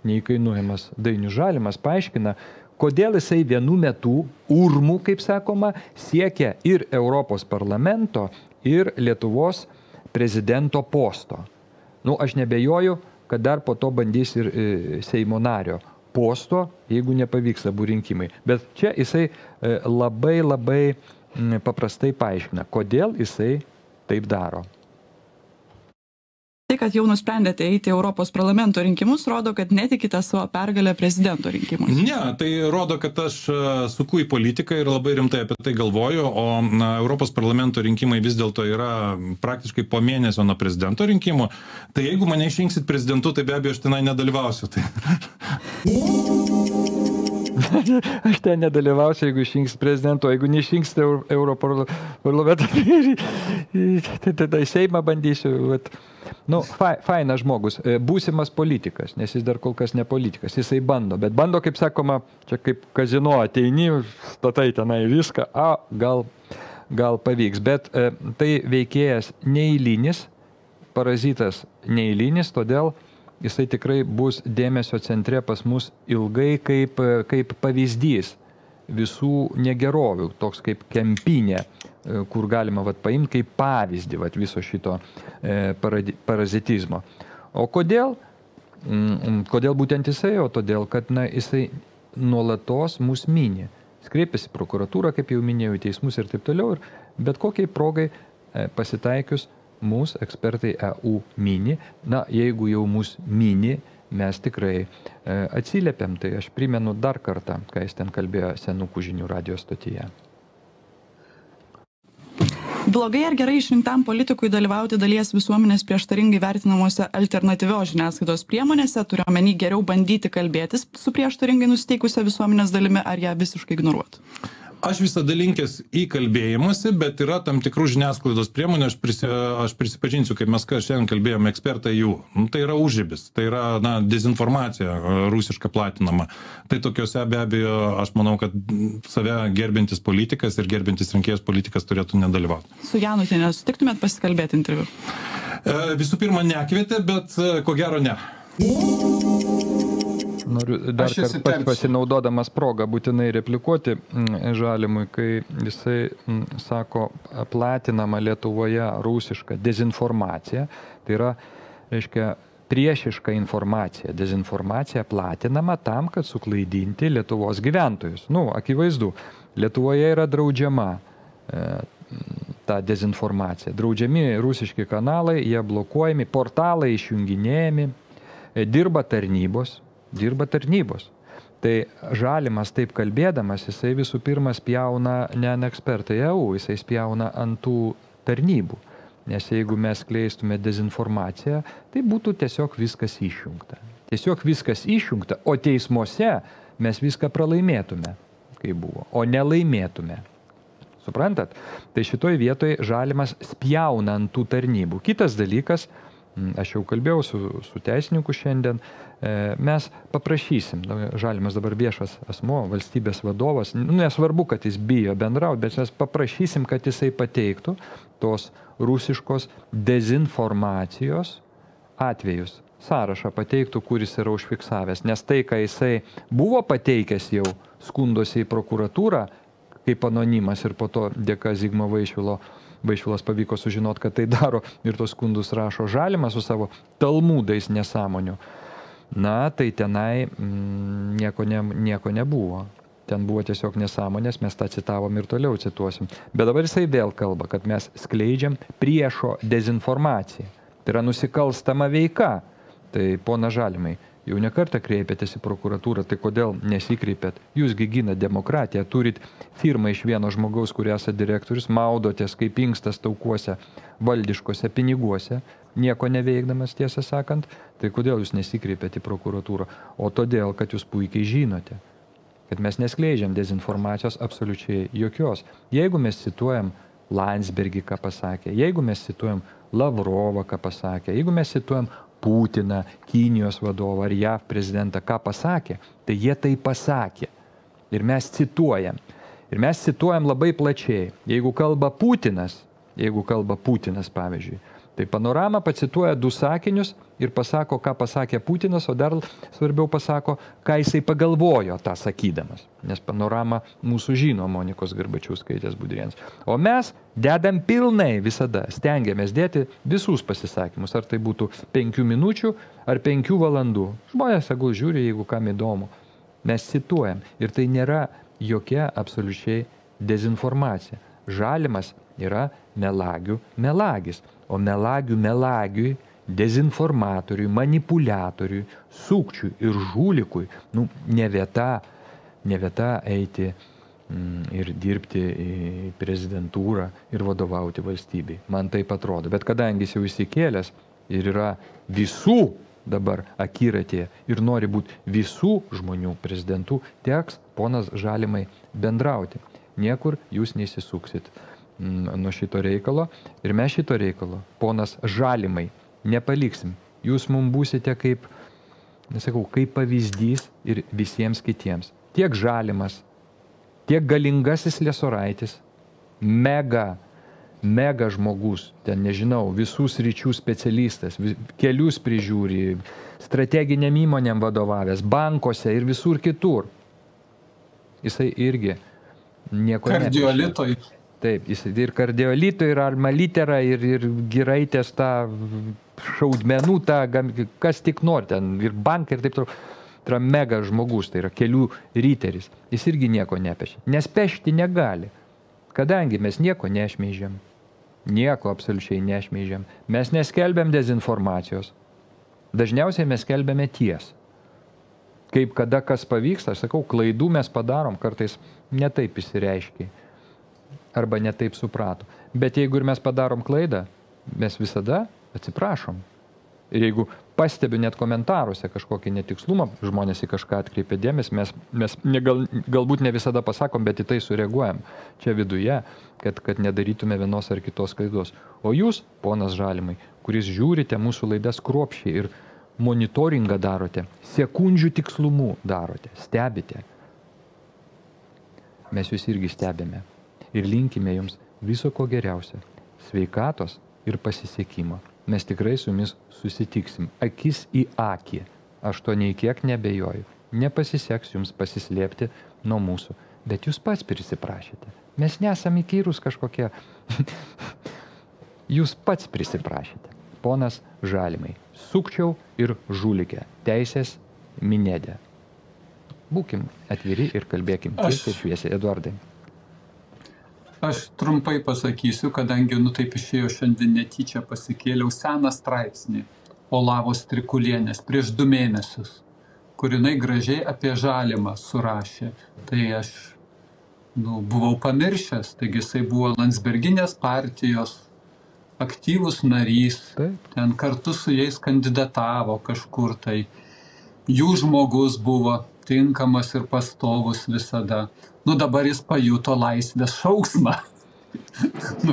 neįkainuojamas Dainius Žalimas, paaiškina, kodėl jisai vienu metu urmu, kaip sakoma, siekia ir Europos parlamento, ir Lietuvos prezidento posto. Aš nebejoju, kad dar po to bandys ir Seimo nario posto, jeigu nepavyks abu rinkimai. Bet čia jisai labai paprastai paaiškina, kodėl jisai taip daro. Tai, kad jau nusprendėte eiti Europos parlamento rinkimus, rodo, kad netikite savo pergalę prezidento rinkimus. Ne, tai rodo, kad aš suku į politiką ir labai rimtai apie tai galvoju, o Europos parlamento rinkimai vis dėlto yra praktiškai po mėnesio nuo prezidento rinkimų. Tai jeigu mane išrinksit prezidentu, tai be abejo aš tenai nedalyvausiu. Tai... Aš ten nedalyvausiu, jeigu išrinks prezidento, jeigu neišrinksite Europarlamentą, tai tada į Seimą bandysiu. Fainas žmogus, būsimas politikas, nes jis dar kol kas ne politikas, jisai bando, bet bando, kaip sakoma, čia kaip kazino ateini, statai tenai viską, gal pavyks, bet tai veikėjas neeilinis, parazitas neeilinis, todėl jisai tikrai bus dėmesio centre pas mus ilgai kaip pavyzdys visų negerovių, toks kaip kempinė, kur galima paimti kaip pavyzdį viso šito parazitizmo. O kodėl? Kodėl būtent jisai? O todėl, kad jisai nuolatos mus mini. Jis kreipiasi į prokuratūrą, kaip jau minėjau, į teismus ir taip toliau. Ir bet kokiai progai pasitaikius mūsų ekspertai EU mini. Jeigu jau mus mini, mes tikrai atsiliepiam. Tai aš primenu dar kartą, ką jis ten kalbėjo Senukų žinių radijo stotyje. Blogai ar gerai išrinktam politikui dalyvauti dalies visuomenės prieštaringai vertinamuose alternatyvios žiniasklaidos priemonėse, turiu omeny geriau bandyti kalbėtis su prieštaringai nusiteikusia visuomenės dalimi ar ją visiškai ignoruoti? Aš visada linkęs į kalbėjimuose, bet yra tam tikrų žiniasklaidos priemonių, aš prisipažinsiu, kaip mes šiandien kalbėjome, ekspertai jų. Tai yra užribis, tai yra dezinformacija rusiška platinama. Tai tokiuose be abejo, aš manau, kad save gerbintis politikas ir gerbintis rinkėjas politikas turėtų nedalyvauti. Su Janutiene sutiktumėt pasikalbėti interviu? Visų pirma, nekvietė, bet ko gero ne. Noriu dar kartą pasinaudodamas progą būtinai replikuoti Žalimui, kai jisai sako platinama Lietuvoje rusiška dezinformacija. Tai yra, reiškia, priešiška informacija. Dezinformacija platinama tam, kad suklaidinti Lietuvos gyventojus. Akivaizdu, Lietuvoje yra draudžiama ta dezinformacija. Draudžiami rusiški kanalai, jie blokuojami, portalai išjunginėjami, dirba tarnybos. Tai Žalimas taip kalbėdamas, jisai visų pirma spjauna ne ant ekspertai EU, jisai spjauna ant tų tarnybų. Nes jeigu mes kleistume dezinformaciją, tai būtų tiesiog viskas išjungta. O teismuose mes viską pralaimėtume, kai buvo, o nelaimėtume. Suprantat? Tai šitoj vietoj Žalimas spjauna ant tų tarnybų. Kitas dalykas, aš jau kalbėjau su teisininku šiandien, mes paprašysim, Žalimas dabar viešas asmo, valstybės vadovas, nesvarbu, kad jis bijo bendrauti, bet mes paprašysim, kad jisai pateiktų tos rusiškos dezinformacijos atvejus. sąrašą pateiktų, kuris yra užfiksavęs. Nes tai, ką jisai buvo pateikęs jau skundosi į prokuratūrą, kaip anonimas ir po to dėka Zigmo Vaišvilos pavyko sužinoti, kad tai daro ir tos skundus rašo Žalimas su savo talmudais nesąmonių. Na, tai tenai nieko nebuvo. Ten buvo tiesiog nesąmonės, mes tą citavom ir toliau cituosim. Bet dabar jisai vėl kalba, kad mes skleidžiam priešo dezinformaciją. Tai yra nusikalstama veika. Tai pona Žalimai, jau nekartą kreipėtės į prokuratūrą, tai kodėl nesikreipėt? Jūsgi gina demokratiją, turit firmą iš vieno žmogaus, kur esate direktorius, maudotės kaip inkstas taukuose, valdiškose piniguose, nieko neveikdamas, tiesą sakant, tai kodėl jūs nesikreipėt į prokuratūrą? O todėl, kad jūs puikiai žinote, kad mes neskleidžiam dezinformacijos absoliučiai jokios. Jeigu mes cituojam Landsbergį, ką pasakė, jeigu mes cituojam Lavrovą, ką pasakė, jeigu mes cituojam Putiną, Kinijos vadovą ar JAV prezidentą, ką pasakė, tai jie tai pasakė. Ir mes cituojam. Ir mes cituojam labai plačiai. Jeigu kalba Putinas, pavyzdžiui, tai Panorama pacituoja 2 sakinius ir pasako, ką pasakė Putinas, o dar svarbiau pasako, ką jisai pagalvojo tą sakydamas. Nes Panorama mūsų žino, Monikos Garbačiauskaitės Budrienės. O mes dedam pilnai visada, stengiamės dėti visus pasisakymus, ar tai būtų 5 minučių ar 5 valandų. Žmonės, sakau, žiūri, jeigu kam įdomu. Mes cituojam ir tai nėra jokia absoliučiai dezinformacija. Žalimas yra melagių melagis. O melagiui, dezinformatoriui, manipuliatoriui, sukčiui ir žulikui, ne vieta eiti ir dirbti į prezidentūrą ir vadovauti valstybei. Man taip atrodo. Bet kadangi jis jau įsikėlęs ir yra visų dabar akiratėje ir nori būti visų žmonių prezidentų, teks, ponas Žalimai, bendrauti. Niekur jūs neįsisuksit nuo šito reikalo ir mes šito reikalo, ponas Žalimai, nepaliksim. Jūs mums būsite kaip pavyzdys ir visiems kitiems. Tiek Žalimas, tiek galingasis Liesoraitis, mega žmogus, ten nežinau, visų sričių specialistas, kelius prižiūri, strateginiam įmonėm vadovavęs, bankose ir visur kitur. Jisai irgi nieko kardiolitoj. Taip, jis ir kardiolito, ir almalitera, ir giraitės tą šaudmenų, kas tik nori, ten ir bankai, ir taip toliau. Tai yra mega žmogus, tai yra kelių ryteris. Jis irgi nieko nepešia. Nes pešti negali, kadangi mes nieko nešmeižiam. Nieko absoliučiai nešmeižiam. Mes neskelbiam dezinformacijos. Dažniausiai mes skelbiame tiesą. Kaip kada kas pavyksta, aš sakau, klaidų mes padarom, kartais netaip įsireiškiai. Arba netaip suprato. Bet jeigu ir mes padarom klaidą, mes visada atsiprašom. Ir jeigu pastebiu net komentaruose kažkokį netikslumą, žmonės į kažką atkreipia dėmesį, mes galbūt ne visada pasakom, bet į tai sureaguojam čia viduje, kad nedarytume vienos ar kitos klaidos. O jūs, ponas Žalimai, kuris žiūrite mūsų laidas kruopščiai ir monitoringą darote, sekundžių tikslumų darote, stebite. Mes jūs irgi stebime. Ir linkime jums viso ko geriausio, sveikatos ir pasisekimo. Mes tikrai su jumis susitiksim, akis į akį. Aš to nei kiek nebejoju. Nepasiseks jums pasislėpti nuo mūsų. Bet jūs pats prisiprašėte. Mes nesam įkyrus kažkokie. Jūs pats prisiprašėte. Ponas Žalimai, sukčiau ir žulikė. Teisės minėdė. Būkim atviri ir kalbėkim tiesiai ir šviesiai. Eduardai. Aš trumpai pasakysiu, kadangi taip išėjo šiandien netyčia pasikėliau seną straipsnį Olavos Trikulienės prieš 2 mėnesius, kur jinai gražiai apie Žalimą surašė. Tai aš buvau pamiršęs, taigi jisai buvo Landsberginės partijos aktyvus narys, ten kartu su jais kandidatavo kažkur tai. Jų žmogus buvo tinkamas ir pastovus visada. Dabar jis pajuto laisvės šauksmą.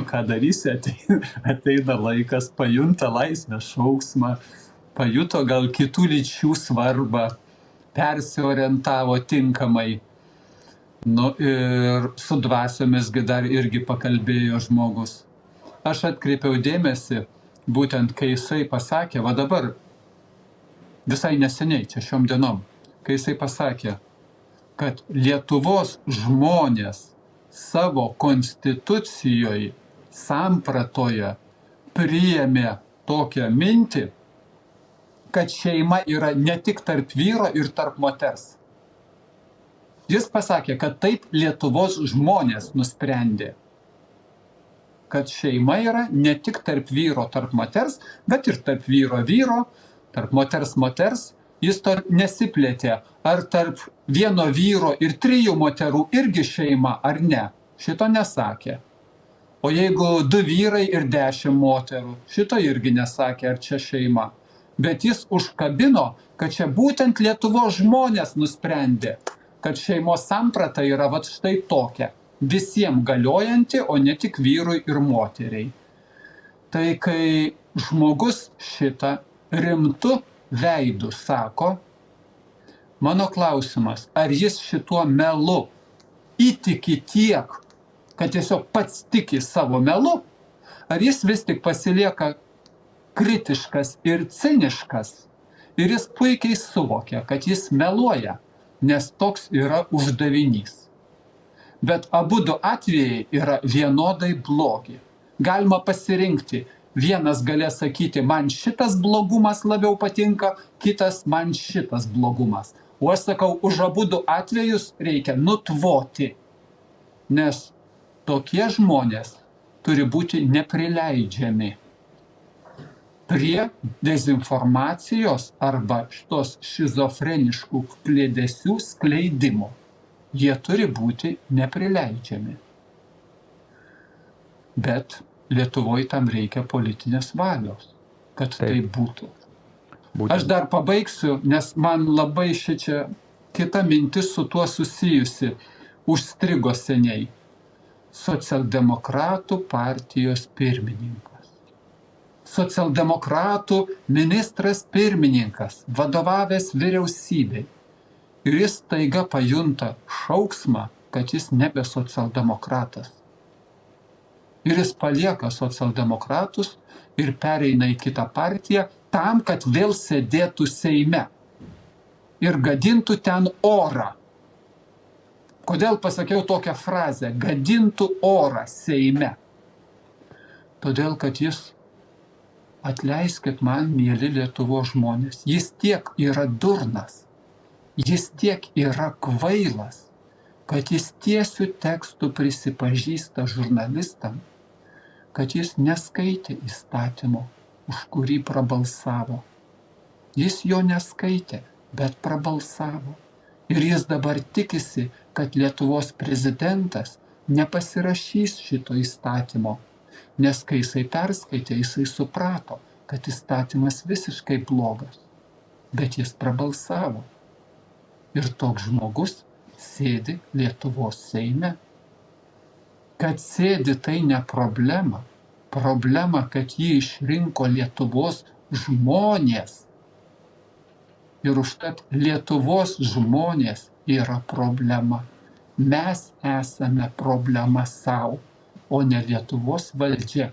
Ką darysi, ateina laikas, pajunta laisvės šauksmą, pajuto gal kitų lyčių svarbą, persiorientavo tinkamai. Ir su dvasiomisgi dar irgi pakalbėjo žmogus. Aš atkreipiau dėmesį, būtent kai jisai pasakė, va dabar visai neseniai, čia šiom dienom, kai jisai pasakė, kad Lietuvos žmonės savo konstitucijoje, sampratoje priėmė tokią mintį, kad šeima yra ne tik tarp vyro ir tarp moters. Jis pasakė, kad taip Lietuvos žmonės nusprendė, kad šeima yra ne tik tarp vyro, tarp moters, bet ir tarp vyro, tarp moters. Jis to nesiplėtė, ar tarp vieno vyro ir 3 moterų irgi šeima, ar ne. Šito nesakė. O jeigu 2 vyrai ir 10 moterų, šito irgi nesakė, ar čia šeima. Bet jis užkabino, kad čia būtent Lietuvos žmonės nusprendė, kad šeimos samprata yra vat štai tokia, visiems galiojanti, o ne tik vyrui ir moteriai. Tai kai žmogus šitą rimtu veidu sako, mano klausimas, ar jis šituo melu įtiki tiek, kad tiesiog pats tiki savo melu, ar jis vis tik pasilieka kritiškas ir ciniškas ir jis puikiai suvokia, kad jis meluoja, nes toks yra uždavinys. Bet abudu atvejai yra vienodai blogi. Galima pasirinkti. Vienas galės sakyti, man šitas blogumas labiau patinka, kitas man šitas blogumas. O aš sakau, už abudu atvejus reikia nutvoti. Nes tokie žmonės turi būti neprileidžiami prie dezinformacijos arba šitos šizofreniškų kliedesių skleidimo. Jie turi būti neprileidžiami. Bet Lietuvoje tam reikia politinės valios, kad tai būtų. Aš dar pabaigsiu, nes man labai šičia kita mintis su tuo susijusi, užstrigo seniai. Socialdemokratų partijos pirmininkas. Socialdemokratų ministras pirmininkas, vadovavęs vyriausybei. Ir jis taiga pajunta šauksmą, kad jis nebe socialdemokratas. Ir jis palieka socialdemokratus ir pereina į kitą partiją tam, kad vėl sėdėtų Seime ir gadintų ten orą. Kodėl pasakiau tokią frazę? Gadintų orą Seime. Todėl, kad jis, atleiskit man, mėly Lietuvos žmonės, jis tiek yra durnas, jis tiek yra kvailas, kad jis tiesių tekstų prisipažįsta žurnalistam, kad jis neskaitė įstatymo, už kurį prabalsavo. Jis jo neskaitė, bet prabalsavo. Ir jis dabar tikisi, kad Lietuvos prezidentas nepasirašys šito įstatymo, nes kai jisai perskaitė, jisai suprato, kad įstatymas visiškai blogas, bet jis prabalsavo. Ir toks žmogus sėdi Lietuvos Seime. Kad sėdi tai ne problema. Problema, kad jį išrinko Lietuvos žmonės. Ir užtat Lietuvos žmonės yra problema. Mes esame problema savo, o ne Lietuvos valdžia.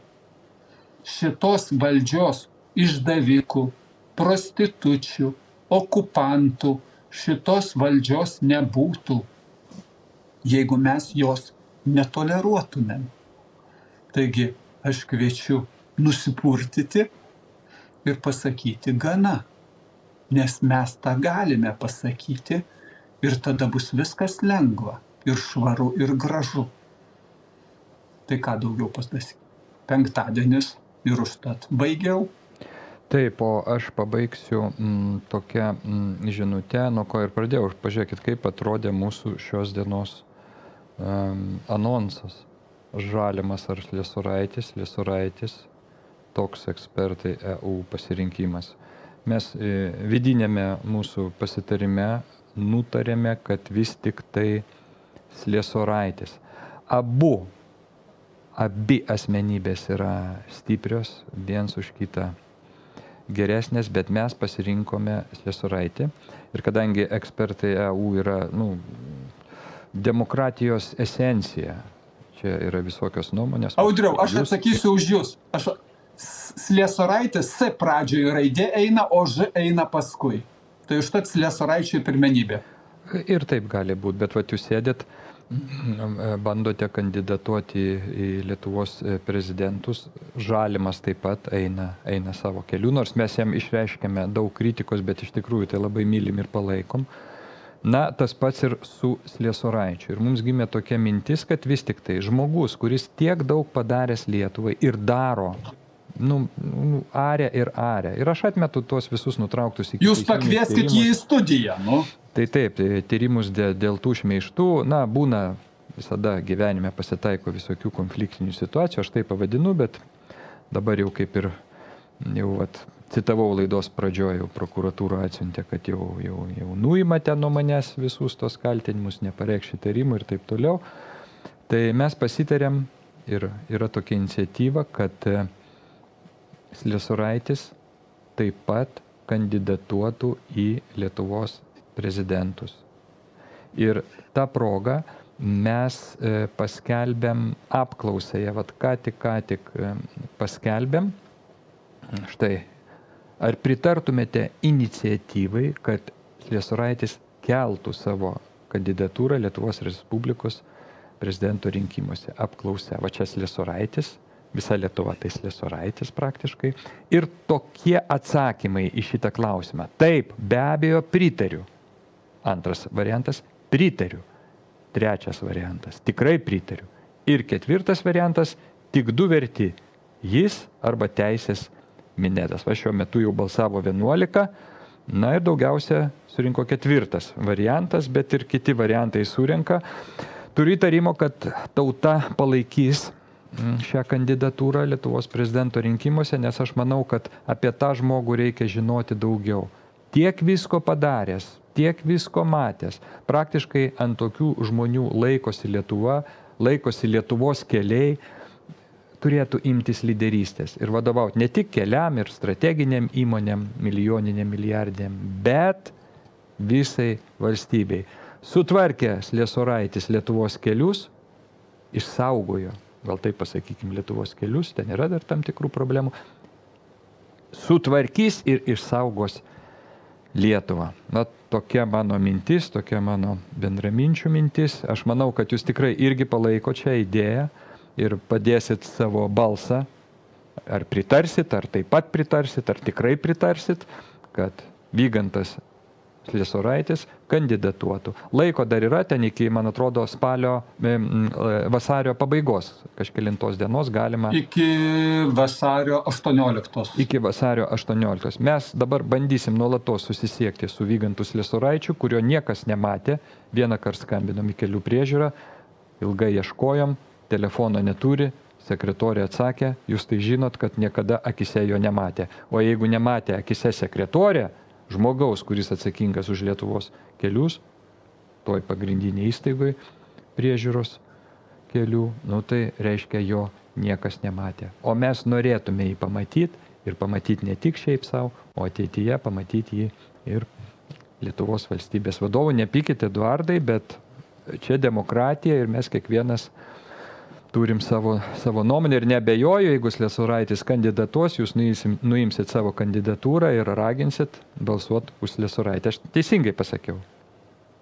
Šitos valdžios išdavikų, prostitučių, okupantų, šitos valdžios nebūtų, jeigu mes jos netoleruotumėm. Taigi aš kviečiu nusipurtyti ir pasakyti gana, nes mes tą galime pasakyti ir tada bus viskas lengva ir švaru ir gražu. Tai ką daugiau pasakyti? Penktadienis ir užtat baigiau. Taip, o aš pabaigsiu tokią žinutę, nuo ko ir pradėjau. Pažiūrėkit, kaip atrodė mūsų šios dienos anonsas. Žalimas ar Sliessuraitis, toks ekspertai EU pasirinkimas. Mes vidinėme mūsų pasitarime nutarėme, kad vis tik tai Sliessuraitis. Abi asmenybės yra stiprios, viens už kitą geresnės, bet mes pasirinkome Sliesuraitį. Ir kadangi ekspertai EU yra demokratijos esencija, čia yra visokios nuomonės. Audriau, aš atsakysiu už jūs. Sliesoraitis S pradžioje raidė eina, o Ž eina paskui. Tai užtat Sliesoraičiui pirmenybė. Ir taip gali būti, bet vat jūs sėdėt, bandote kandidatuoti į Lietuvos prezidentus, Žalimas taip pat eina savo keliu, nors mes jam išreiškėme daug kritikos, bet iš tikrųjų tai labai mylim ir palaikom. Na, tas pats ir su Sliesoraičiu. Ir mums gimė tokia mintis, kad vis tik tai žmogus, kuris tiek daug padaręs Lietuvai ir daro, arė ir arė. Ir aš atmetu tuos visus nutrauktus iki... Jūs pakvieskit jį į studiją, nu? Tai taip, tyrimus dėl tų šmeižtų, na, būna visada gyvenime pasitaiko visokių konfliktinių situacijų, aš tai pavadinu, bet dabar jau kaip ir, citavau laidos pradžioje, jau prokuratūra atsiuntė, kad jau nuimate nuo manęs visus tos kaltinimus, nepareikš įtarimų ir taip toliau. Tai mes pasitarėm ir yra tokia iniciatyva, kad Sliesoraitis taip pat kandidatuotų į Lietuvos prezidentus. Ir tą progą mes paskelbėm apklausėje, ką tik paskelbėm, štai, ar pritartumėte iniciatyvai, kad Sliesoraitis keltų savo kandidatūrą Lietuvos Respublikos prezidento rinkimuose? Apklausė, va čia Sliesoraitis, visa Lietuva tai Sliesoraitis praktiškai. Ir tokie atsakymai į šitą klausimą. Taip, be abejo, pritariu. Antras variantas, pritariu. Trečias variantas, tikrai pritariu. Ir ketvirtas variantas, tik du verti. Jis arba teisės minėtas. Va šiuo metu jau balsavo 11, na ir daugiausia surinko ketvirtas variantas, bet ir kiti variantai surinka. Turiu įtarimo, kad tauta palaikys šią kandidatūrą Lietuvos prezidento rinkimuose, nes aš manau, kad apie tą žmogų reikia žinoti daugiau. Tiek visko padaręs, tiek visko matęs. Praktiškai ant tokių žmonių laikosi Lietuva, laikosi Lietuvos keliai, turėtų imtis lyderystės ir vadovauti ne tik keliam ir strateginiam įmonėm, milijoniniam, milijardiniam, bet visai valstybei. Sutvarkė Sliesoraitis Lietuvos kelius, išsaugojo, gal taip pasakykim, Lietuvos kelius, ten yra dar tam tikrų problemų, sutvarkys ir išsaugos Lietuvą. Na, tokia mano mintis, tokia mano bendraminčių mintis. Aš manau, kad jūs tikrai irgi palaiko čia idėją ir padėsit savo balsą. Ar pritarsit, ar taip pat pritarsit, ar tikrai pritarsit, kad Vygantas Sliesoraitis kandidatuotų. Laiko dar yra ten iki, man atrodo, vasario pabaigos, kažkelintos dienos galima. Iki vasario 18. Iki vasario 18. Mes dabar bandysim nuolatos susisiekti su Vygantu Sliesoraičiu, kurio niekas nematė. Vieną kartą skambinom į kelių priežiūrą, ilgai ieškojom, telefono neturi, sekretorė atsakė, jūs tai žinot, kad niekada akise jo nematė. O jeigu nematė akise sekretorė, žmogaus, kuris atsakingas už Lietuvos kelius, toj pagrindiniai įstaigoj priežiūros kelių, tai reiškia, jo niekas nematė. O mes norėtume jį pamatyti ir pamatyti ne tik šiaip savo, o ateityje pamatyti jį ir Lietuvos valstybės vadovų. Nepykite, Eduardai, bet čia demokratija ir mes kiekvienas turim savo nuomonę ir nebejoju, jeigu Sliesoraitis kandidatuos, jūs nuimsit savo kandidatūrą ir raginsit balsuoti už Sliesoraitį. Aš teisingai pasakiau.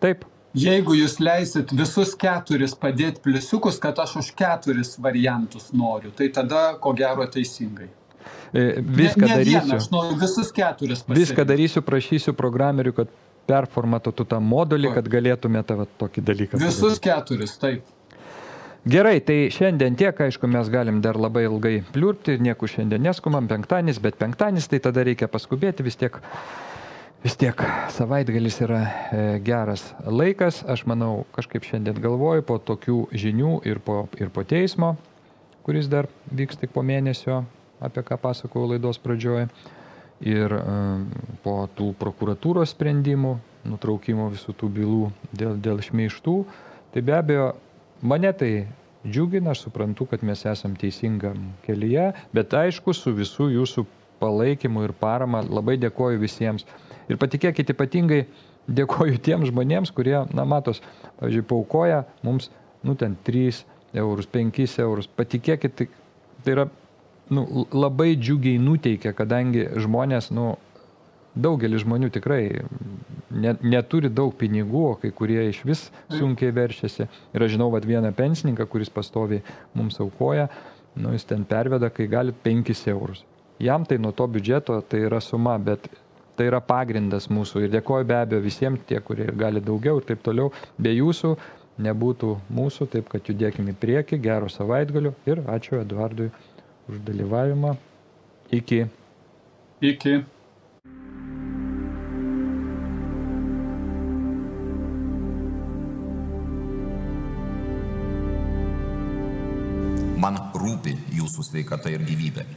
Taip. Jeigu jūs leisit visus 4 padėti pliusiukus, kad aš už 4 variantus noriu, tai tada ko gero teisingai. Viską darysiu. Aš noriu visus 4 pasirinkti. Viską darysiu, prašysiu programerių, kad performatuotų tą modulį, kad galėtumėte tokį dalyką. Visus 4, taip. Gerai, tai šiandien tiek, aišku, mes galim dar labai ilgai pliurpti ir niekur šiandien neskumam, penktadienis, bet penktadienis, tai tada reikia paskubėti, vis tiek savaitgalis yra geras laikas. Aš manau, kažkaip šiandien galvoju po tokių žinių ir po teismo, kuris dar vyks tik po mėnesio, apie ką pasakojau laidos pradžioje, ir po tų prokuratūros sprendimų, nutraukimo visų tų bylų dėl šmeižtų, tai be abejo, mane tai džiugina, aš suprantu, kad mes esam teisingam kelyje, bet aišku, su visų jūsų palaikymu ir parama labai dėkoju visiems. Ir patikėkit, ypatingai dėkoju tiems žmonėms, kurie, matos, pavyzdžiui, paukoja mums, ten 3 eurus, 5 eurus. Patikėkit, tai yra labai džiugiai nuteikia, kadangi žmonės, daugelis žmonių tikrai neturi daug pinigų, o kai kurie iš vis sunkiai verčiasi. Ir aš žinau vieną pensininką, kuris pastoviai mums aukoja, jis ten perveda, kai gali 5 eurus. Jam tai nuo to biudžeto tai yra suma, bet tai yra pagrindas mūsų. Ir dėkoju be abejo visiems tie, kurie gali daugiau ir taip toliau. Be jūsų nebūtų mūsų, taip kad judėkime į priekį, gero savaitgalio ir ačiū Eduardui už dalyvavimą. Iki. Iki. Man rūpi jūsų sveikata ir gyvybė.